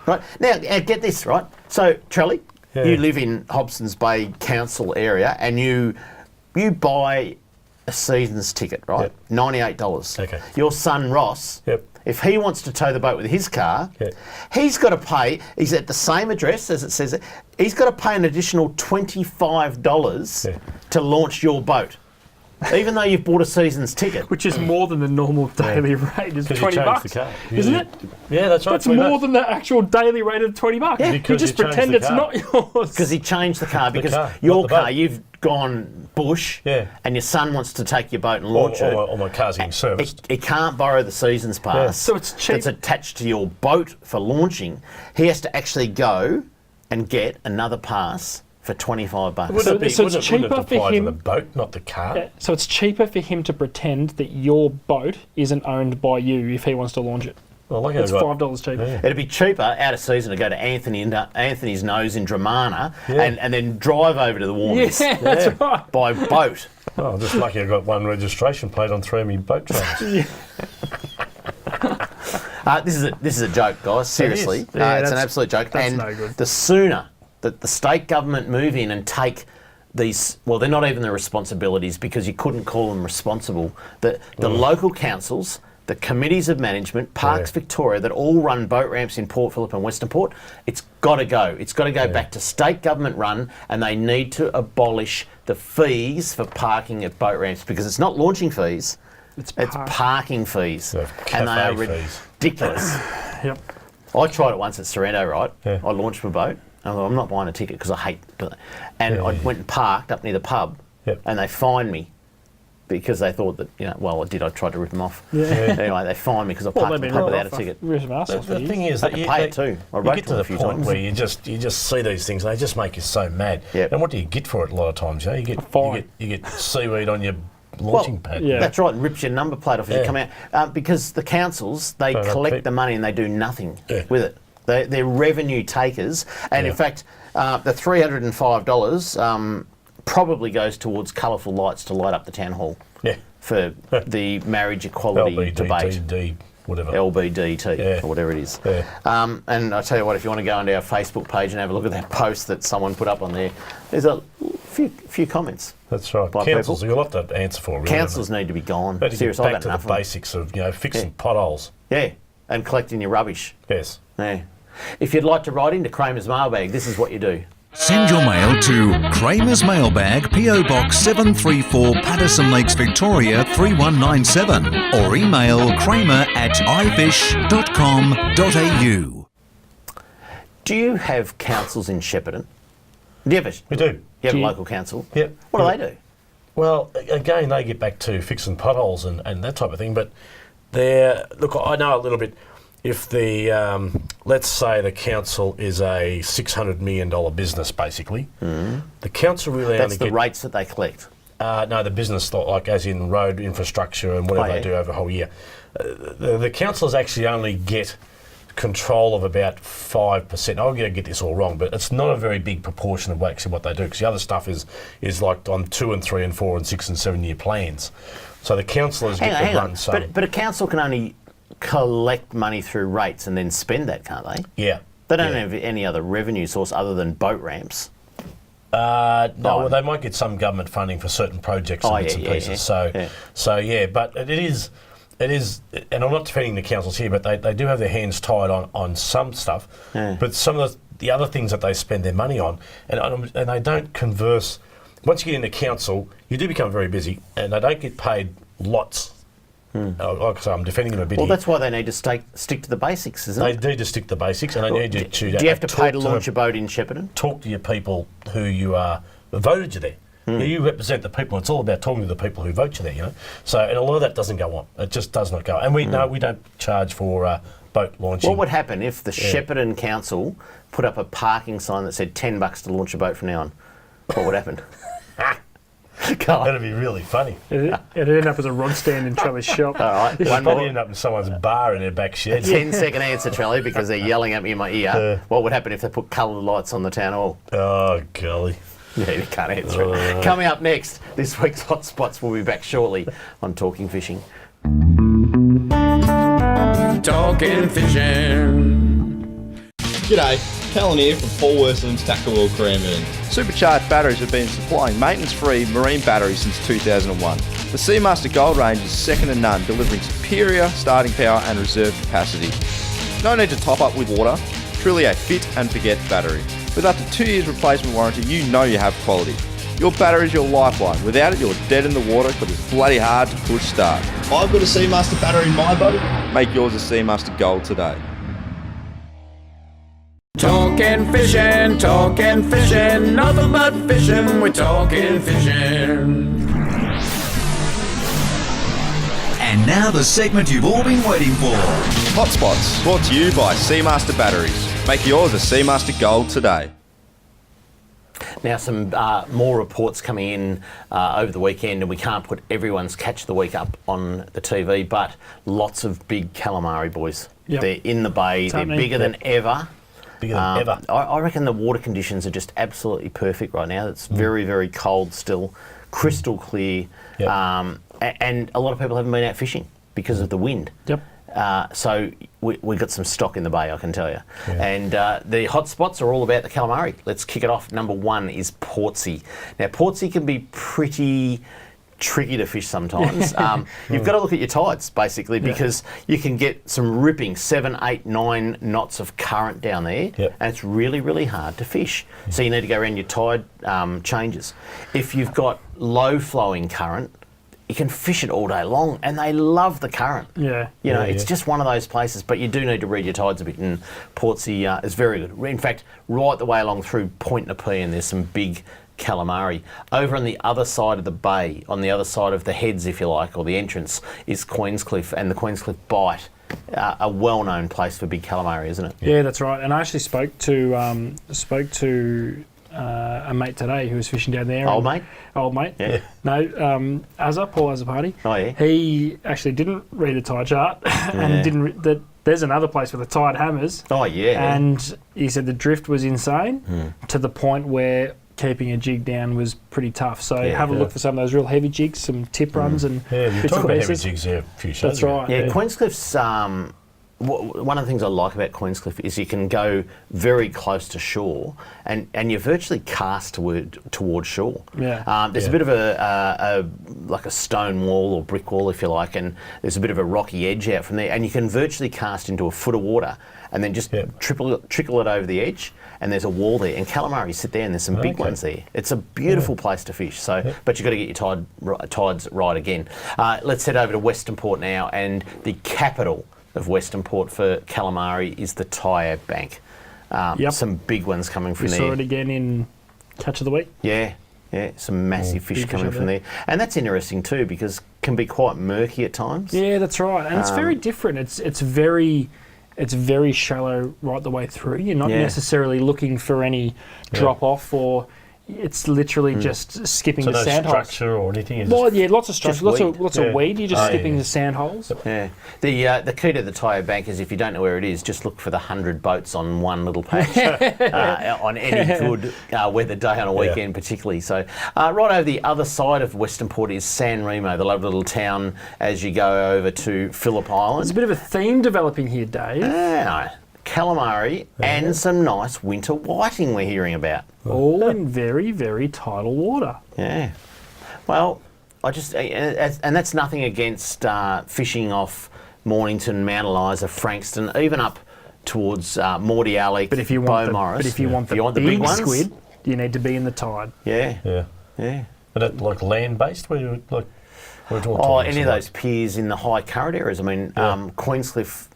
S2: Right now, get this right. So, Trelly, you live in Hobson's Bay Council area, and you buy a season's ticket, right? $98.
S4: Okay.
S2: Your son Ross. If he wants to tow the boat with his car, he's got to pay, he's at the same address as it says, he's got to pay an additional $25 to launch your boat. Even though you've bought a season's ticket.
S3: Which is more than the normal daily rate. It's
S4: Because you
S3: $20,
S4: changed the car.
S3: isn't it?
S4: Yeah, that's right.
S3: That's more than the actual daily rate of $20.
S2: Yeah.
S3: You
S4: Because
S3: just
S4: you changed
S3: pretend
S4: the
S3: it's
S4: car.
S3: not yours.
S2: Because he changed the car, because
S4: car,
S2: your
S4: not the boat.
S2: car, you've gone bush, and your son wants to take your boat and launch it.
S4: Or my car's getting serviced.
S2: He can't borrow the season's pass.
S3: So it's cheap.
S2: That's attached to your boat for launching. He has to actually go and get another pass for $25.
S3: So it's cheaper for
S4: apply
S3: him-
S4: to the boat, not the car.
S3: Yeah, so it's cheaper for him to pretend that your boat isn't owned by you if he wants to launch it.
S4: Well, like
S3: It's
S4: I've got-
S3: $5 cheaper.
S2: It'd be cheaper out of season to go to Anthony's Nose in Dramana and then drive over to the Warmies
S3: Yeah, that's right.
S2: by boat.
S4: Oh, I'm just lucky I got one registration plate on 3 of my boat trains.
S2: This is a joke, guys. Seriously,
S3: is. Yeah,
S2: it's an
S3: that's-
S2: absolute joke.
S3: that's
S2: And
S3: no good.
S2: the sooner that the state government move in and take these, well, they're not even the responsibilities, because you couldn't call them responsible. The local councils, the committees of management, Parks Victoria, that all run boat ramps in Port Phillip and Western Port, it's got to go. It's got to go back to state government run, and they need to abolish the fees for parking at boat ramps, because it's not launching fees, it's parking fees. And they are
S4: fees.
S2: ridiculous.
S3: Yep.
S2: I tried it once at Sorrento, right? I launched my boat. I thought, I'm not buying a ticket because I hate doing it. And I went and parked up near the pub, and they fined me because they thought that, I tried to rip them off. Anyway, they fined me because I parked at the pub without a ticket.
S4: The thing is
S2: I
S4: that
S2: had to pay it too. I
S4: you
S2: wrote
S4: get
S2: to
S4: to
S2: them
S4: the
S2: a few
S4: point
S2: times.
S4: where you just see these things, and they just make you so mad. And what do you get for it a lot of times? You get seaweed on your launching pad.
S2: That's right, and rips your number plate off as you come out. Because the councils, they collect the money and they do nothing with it. They're revenue takers. And in fact, the $305 probably goes towards colourful lights to light up the town hall for the marriage equality debate.
S4: Whatever.
S2: LBDT or whatever it is. And I tell you what, if you want to go onto our Facebook page and have a look at that post that someone put up on there, there's a few comments.
S4: That's right.
S2: by
S4: Councils,
S2: people.
S4: you'll have to answer for. Really,
S2: Councils need to be gone.
S4: But to get
S2: Seriously, I've
S4: back
S2: had
S4: to
S2: enough
S4: the
S2: of them.
S4: basics of fixing potholes.
S2: Yeah, and collecting your rubbish.
S4: Yes.
S2: Yeah. If you'd like to write into Kramer's Mailbag, this is what you do.
S5: Send your mail to Kramer's Mailbag, PO Box 734, Patterson Lakes, Victoria 3197, or email kramer@ifish.com.au.
S2: Do you have councils in Shepparton? Do you have
S4: We do.
S2: You have a local council?
S4: Yep.
S2: What do they do?
S4: Well, again, they get back to fixing potholes and that type of thing, but look, I know a little bit. if the let's say the council is a $600 million business, basically, the council really
S2: That's
S4: only
S2: the
S4: get
S2: rates that they collect.
S4: no, the business, like as in road infrastructure and whatever they do over a whole year. The councils actually only get control of about 5%. I'm going to get this all wrong, but it's not a very big proportion of actually what they do, because the other stuff is like on 2 and 3 and 4 and 6 and 7 year plans. So the councillors get to run some.
S2: But a council can only collect money through rates and then spend that, can't they?
S4: Yeah.
S2: They don't have any other revenue source other than boat ramps.
S4: No, well, they might get some government funding for certain projects and bits and pieces. So but it is, and I'm not defending the councils here, but they do have their hands tied on some stuff. Yeah. But some of the other things that they spend their money on, and they don't converse. Once you get into council, you do become very busy, and they don't get paid lots. Like I say, I'm defending them a bit.
S2: Well,
S4: here.
S2: that's why they need to stick to the basics, isn't it?
S4: They need to stick to the basics, and they need to.
S2: Do you have to pay to launch a boat in Shepparton?
S4: Talk to your people who you voted you there. You represent the people. It's all about talking to the people who vote you there, you know. So, and a lot of that doesn't go on. It just does not go. And we don't charge for boat launching.
S2: What would happen if the Shepparton Council put up a parking sign that said $10 to launch a boat from now on? What would happen?
S4: That'd be really funny.
S3: It'd end up as a rod stand in Trevor's shop.
S2: All right.
S4: It'd probably end up in someone's bar in their back shed.
S2: 10-second answer, Trelly, because they're yelling at me in my ear. What would happen if they put coloured lights on the town hall?
S4: Oh, golly.
S2: Yeah, you can't answer it. Coming up next, this week's Hot Spots will be back shortly on Talking Fishing.
S1: Talking fishing.
S9: G'day, Callan here from Paul Worson's Tackle World Cranbourne. Supercharged batteries have been supplying maintenance-free marine batteries since 2001. The Seamaster Gold range is second to none, delivering superior starting power and reserve capacity. No need to top up with water, truly a fit and forget battery. With up to 2 years replacement warranty, you know you have quality. Your battery's your lifeline. Without it, you're dead in the water because it's bloody hard to push start. I've got a Seamaster battery in my boat. Make yours a Seamaster Gold today.
S1: Talking fishing, nothing but fishing, we're talking fishing.
S5: And now the segment you've all been waiting for.
S9: Hotspots, brought to you by Seamaster Batteries. Make yours a Seamaster Gold today.
S2: Now, some more reports coming in over the weekend, and we can't put everyone's Catch of the Week up on the TV, but lots of big calamari, boys. Yep. They're in the bay, they're bigger than ever.
S4: Bigger than ever.
S2: I reckon the water conditions are just absolutely perfect right now. It's very, very cold still, crystal clear, and a lot of people haven't been out fishing because of the wind.
S3: Yep.
S2: So we got some stock in the bay, I can tell you. Yeah. And the hot spots are all about the calamari. Let's kick it off. Number one is Portsea. Now, Portsea can be pretty tricky to fish sometimes. You've got to look at your tides, basically, because you can get some ripping 7, 8, 9 knots of current down there, and it's really, really hard to fish. So you need to go around your tide changes. If you've got low-flowing current, you can fish it all day long, and they love the current.
S3: Yeah.
S2: You know, it's just one of those places, but you do need to read your tides a bit, and Portsea is very good. In fact, right the way along through Point Nepean, there's some big calamari. Over on the other side of the bay, on the other side of the heads, if you like, or the entrance, is Queenscliff, and the Queenscliff Bight, a well-known place for big calamari, isn't it?
S3: Yeah, that's right. And I actually spoke to a mate today who was fishing down there.
S2: Old mate?
S3: Old mate.
S2: Yeah.
S3: No, Paul Azapati.
S2: Oh, yeah.
S3: He actually didn't read the tide chart and didn't. There's another place with the tide hammers.
S2: Oh, yeah.
S3: And he said the drift was insane to the point where keeping a jig down was pretty tough. So have a look for some of those real heavy jigs, some tip runs and
S4: you're
S3: bits
S4: talking
S3: and
S4: about heavy
S3: pieces.
S4: jigs there a few shows
S3: That's
S4: ago.
S3: right.
S2: Yeah, Queenscliff's... one of the things I like about Queenscliff is you can go very close to shore and you virtually cast toward shore.
S3: Yeah.
S2: There's a bit of a like a stone wall or brick wall, if you like, and there's a bit of a rocky edge out from there, and you can virtually cast into a foot of water and then just trickle it over the edge, and there's a wall there, and calamari sit there, and there's some big ones there. It's a beautiful place to fish. So, but you've got to get your tides right again. Let's head over to Western Port now, and the capital of Western Port for calamari is the Tyre Bank. Some big ones coming from there.
S3: We saw it again in Catch of the Week.
S2: Yeah, some massive fish coming from there. And that's interesting too, because it can be quite murky at times.
S3: Yeah, that's right. And it's very different. It's very It's very shallow right the way through. You're not necessarily looking for any drop off, or it's literally just skipping
S4: So
S3: the
S4: no
S3: sand holes.
S4: structure or anything? It's
S3: Well,
S4: just-
S3: yeah, lots of structure, lots of weed. You're just skipping
S4: yeah.
S3: the sand holes.
S2: Yeah. The key to the Tyre Bank is if you don't know where it is, just look for the 100 boats on one little patch on any good weather day on a weekend particularly. So right over the other side of Western Port is San Remo, the lovely little town as you go over to Phillip Island.
S3: There's a bit of a theme developing here, Dave.
S2: Calamari and some nice winter whiting we're hearing about.
S3: All in very, very tidal water.
S2: Yeah. Well, and that's nothing against fishing off Mornington, Mount Eliza, Frankston, even up towards Morty Alley,
S3: But if you want
S2: Beaumaris.
S3: but if you want the
S2: big
S3: big
S2: ones,
S3: squid, you need to be in the tide.
S2: Yeah.
S4: Yeah. But that, like land-based? Where you, like, we're talking
S2: Any of those piers in the high current areas. I mean, Queenscliff,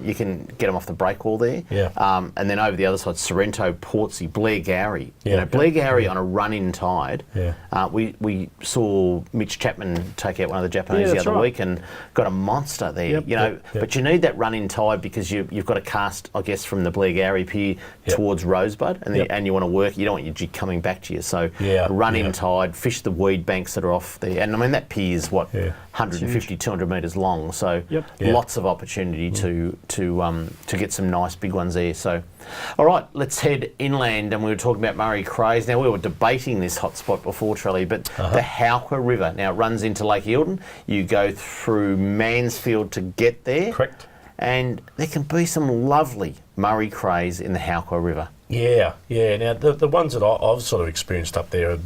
S2: you can get them off the breakwall there.
S4: Yeah.
S2: And then over the other side, Sorrento, Portsea, Blair Gowrie.
S4: Yeah.
S2: Blair Gowrie on a run-in tide.
S4: Yeah.
S2: We saw Mitch Chapman take out one of the Japanese the
S3: that's
S2: other
S3: right.
S2: week and got a monster there.
S3: Yep.
S2: But you need that run-in tide because you've got to cast, I guess, from the Blair Gowrie pier towards Rosebud, and you want to work. You don't want your jig coming back to you. So run-in tide, fish the weed banks that are off there, and I mean that pier is 150, 200 metres long. So lots of opportunity to get some nice big ones there. So, all right, let's head inland, and we were talking about Murray Crays. Now, we were debating this hotspot before, Trelly, but the Howker River, now it runs into Lake Eildon. You go through Mansfield to get there.
S4: Correct.
S2: And there can be some lovely Murray Crays in the Howker River.
S4: Yeah. Now, the ones that I've sort of experienced up there have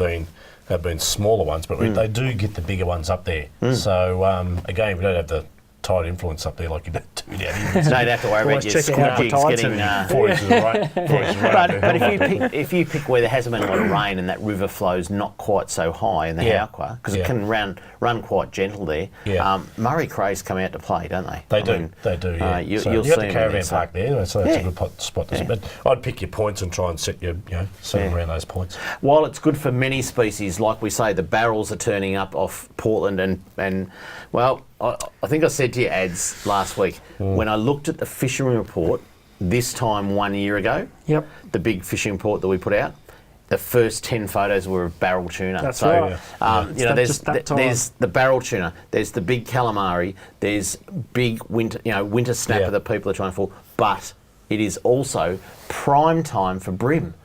S4: been smaller ones, but they do get the bigger ones up there. So, again, we don't have the tide influence up there like you do down here.
S2: You don't have to worry about your squid jigs getting...
S4: 4 inches of rain. 4 inches of rain.
S2: But if you pick where there hasn't been a lot of rain and that river flow's not quite so high in the Howker, because it can run quite gentle there, Murray Crays come out to play, don't they?
S4: They do, yeah.
S2: You'll
S4: so you
S2: see
S4: got the
S2: them
S4: caravan
S2: there,
S4: park there, so that's a good spot. But I'd pick your points and try and set them around those points.
S2: While it's good for many species, like we say, the barrels are turning up off Portland and well, I think I said to you, Ads, last week, when I looked at the fishery report this time 1 year ago, the big fishing report that we put out, the first 10 photos were of barrel tuna.
S3: That's right.
S2: There's the barrel tuna, there's the big calamari, there's big winter snapper that people are trying for, but it is also prime time for bream.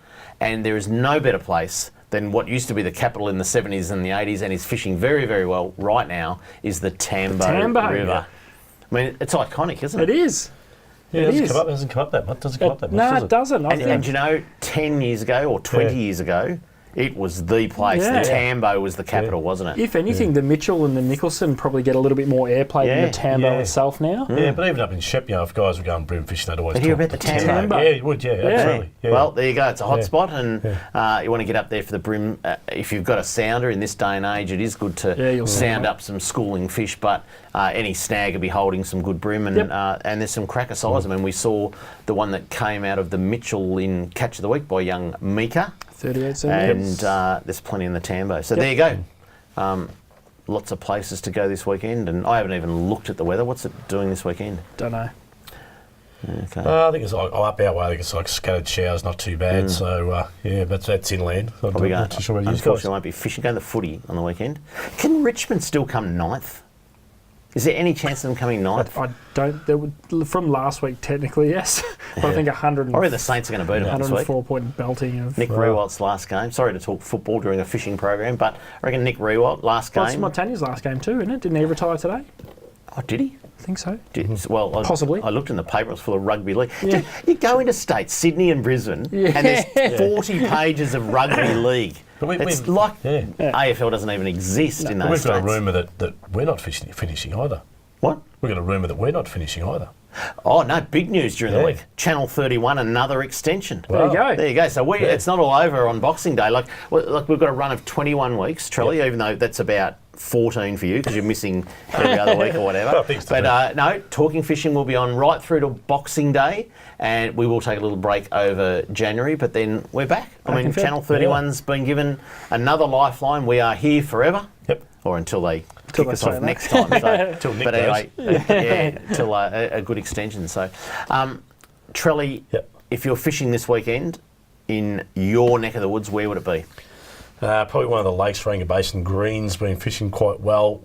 S2: And there is no better place than what used to be the capital in the 70s and the 80s and is fishing very, very well right now is the Tambo River.
S3: Yeah.
S2: I mean, it's iconic, isn't it?
S3: It is.
S4: Yeah, it doesn't come up that much.
S3: No, it doesn't.
S2: And you know, 10 years ago or 20 years ago, it was the place.
S3: Yeah.
S2: The Tambo was the capital, wasn't it?
S3: If anything, the Mitchell and the Nicholson probably get a little bit more airplay than the Tambo itself now.
S4: Yeah, but even up in Shep, if guys were going bream fishing, they'd always
S2: They'd hear about the Tambo.
S4: Yeah, you would, absolutely. Yeah.
S2: Well, there you go. It's a hot spot, and you want to get up there for the bream. If you've got a sounder in this day and age, it is good to sound up some schooling fish, but any snag will be holding some good bream, and there's some cracker size. I mean, we saw the one that came out of the Mitchell in Catch of the Week by young Mika.
S3: 38 centimetres.
S2: And there's plenty in the Tambo. So there you go. Lots of places to go this weekend, and I haven't even looked at the weather. What's it doing this weekend?
S3: Don't know.
S2: Okay.
S4: I think it's up our way. I think it's like scattered showers, not too bad. So but that's inland.
S2: Probably
S4: not too sure where
S2: unfortunately, I won't be fishing. Going to the footy on the weekend. Can Richmond still come ninth? Is there any chance of them coming ninth?
S3: I don't. From last week, technically, yes. But I think 100.
S2: I reckon the Saints are going to beat them this week.
S3: 104-point belting of
S2: Nick Rewalt's last game. Sorry to talk football during a fishing program, but I reckon Nick Rewalt last game.
S3: It's Montagne's last game too, isn't it? Didn't he retire today?
S2: Oh, did he?
S3: I think so.
S2: Well,
S3: possibly.
S2: I looked in the paper; it was full of rugby league. Yeah. You go into states, Sydney and Brisbane, and there's 40 pages of rugby league. It's like AFL doesn't even exist in those states.
S4: We've got a rumour that we're not finishing either.
S2: What?
S4: We've got a rumour that we're not finishing either.
S2: Oh, no, big news during the week. Channel 31, another extension.
S3: There you go.
S2: There you go. So it's not all over on Boxing Day. Like we've got a run of 21 weeks, Trelly, even though that's about 14 for you because you're missing every other week or whatever. But no, Talking Fishing will be on right through to Boxing Day, and we will take a little break over January, but then we're back. I mean, Channel 31's been given another lifeline. We are here forever.
S4: Yep.
S2: Or until they kick us off next time. So,
S4: Till Nick
S2: but anyway, till a good extension. So, Trelly, if you're fishing this weekend in your neck of the woods, where would it be?
S4: Probably one of the lakes, Ranger Basin. Green's been fishing quite well.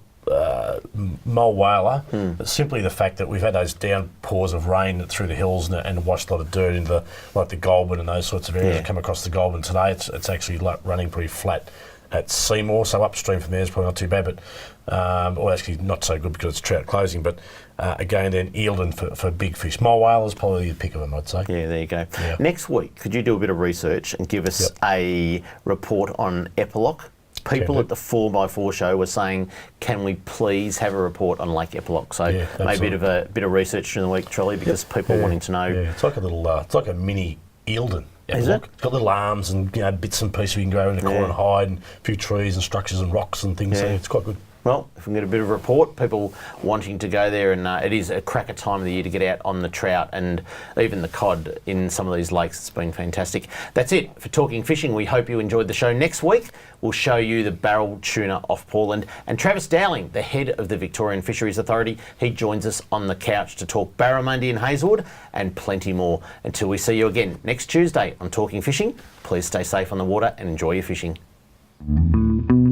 S4: Mull Whaler, simply the fact that we've had those downpours of rain through the hills and washed a lot of dirt into the Goulburn and those sorts of areas that come across the Goulburn today. It's actually running pretty flat at Seymour, so upstream from there is probably not too bad, but or actually not so good because it's trout closing. But again, then Eildon for big fish. Mull Whaler is probably the pick of them, I'd say. Yeah,
S2: there you go.
S4: Yeah.
S2: Next week, could you do a bit of research and give us a report on Epilock? People at the 4x4 show were saying, "Can we please have a report on Lake Epilock?" So maybe a bit of research during the week, Trelly, because people are wanting to know.
S4: Yeah, it's like a little, it's like a mini Eildon.
S2: Is it?
S4: It's got little arms and bits and pieces you can go in the corner and hide, and a few trees and structures and rocks and things. So it's quite good.
S2: Well, if we can get a bit of a report, people wanting to go there, and it is a cracker time of the year to get out on the trout and even the cod in some of these lakes. It's been fantastic. That's it for Talking Fishing. We hope you enjoyed the show. Next week, we'll show you the barrel tuna off Portland. And Travis Dowling, the head of the Victorian Fisheries Authority, he joins us on the couch to talk barramundi and Hazelwood and plenty more. Until we see you again next Tuesday on Talking Fishing, please stay safe on the water and enjoy your fishing.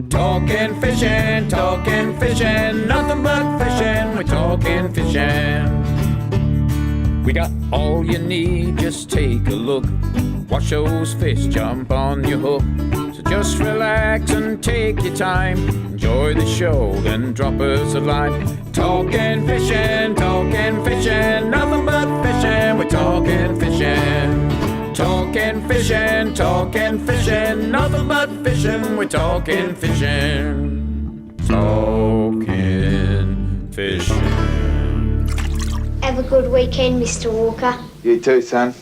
S1: Talking fishing, nothing but fishing, we're talking fishing. We got all you need, just take a look. Watch those fish jump on your hook. So just relax and take your time. Enjoy the show, then drop us a line. Talking fishing, nothing but fishing, we're talking fishing. Talking fishing, nothing but fishing, we're talking fishing. Talking fishing.
S6: Have a good weekend, Mr. Walker.
S10: You too, son.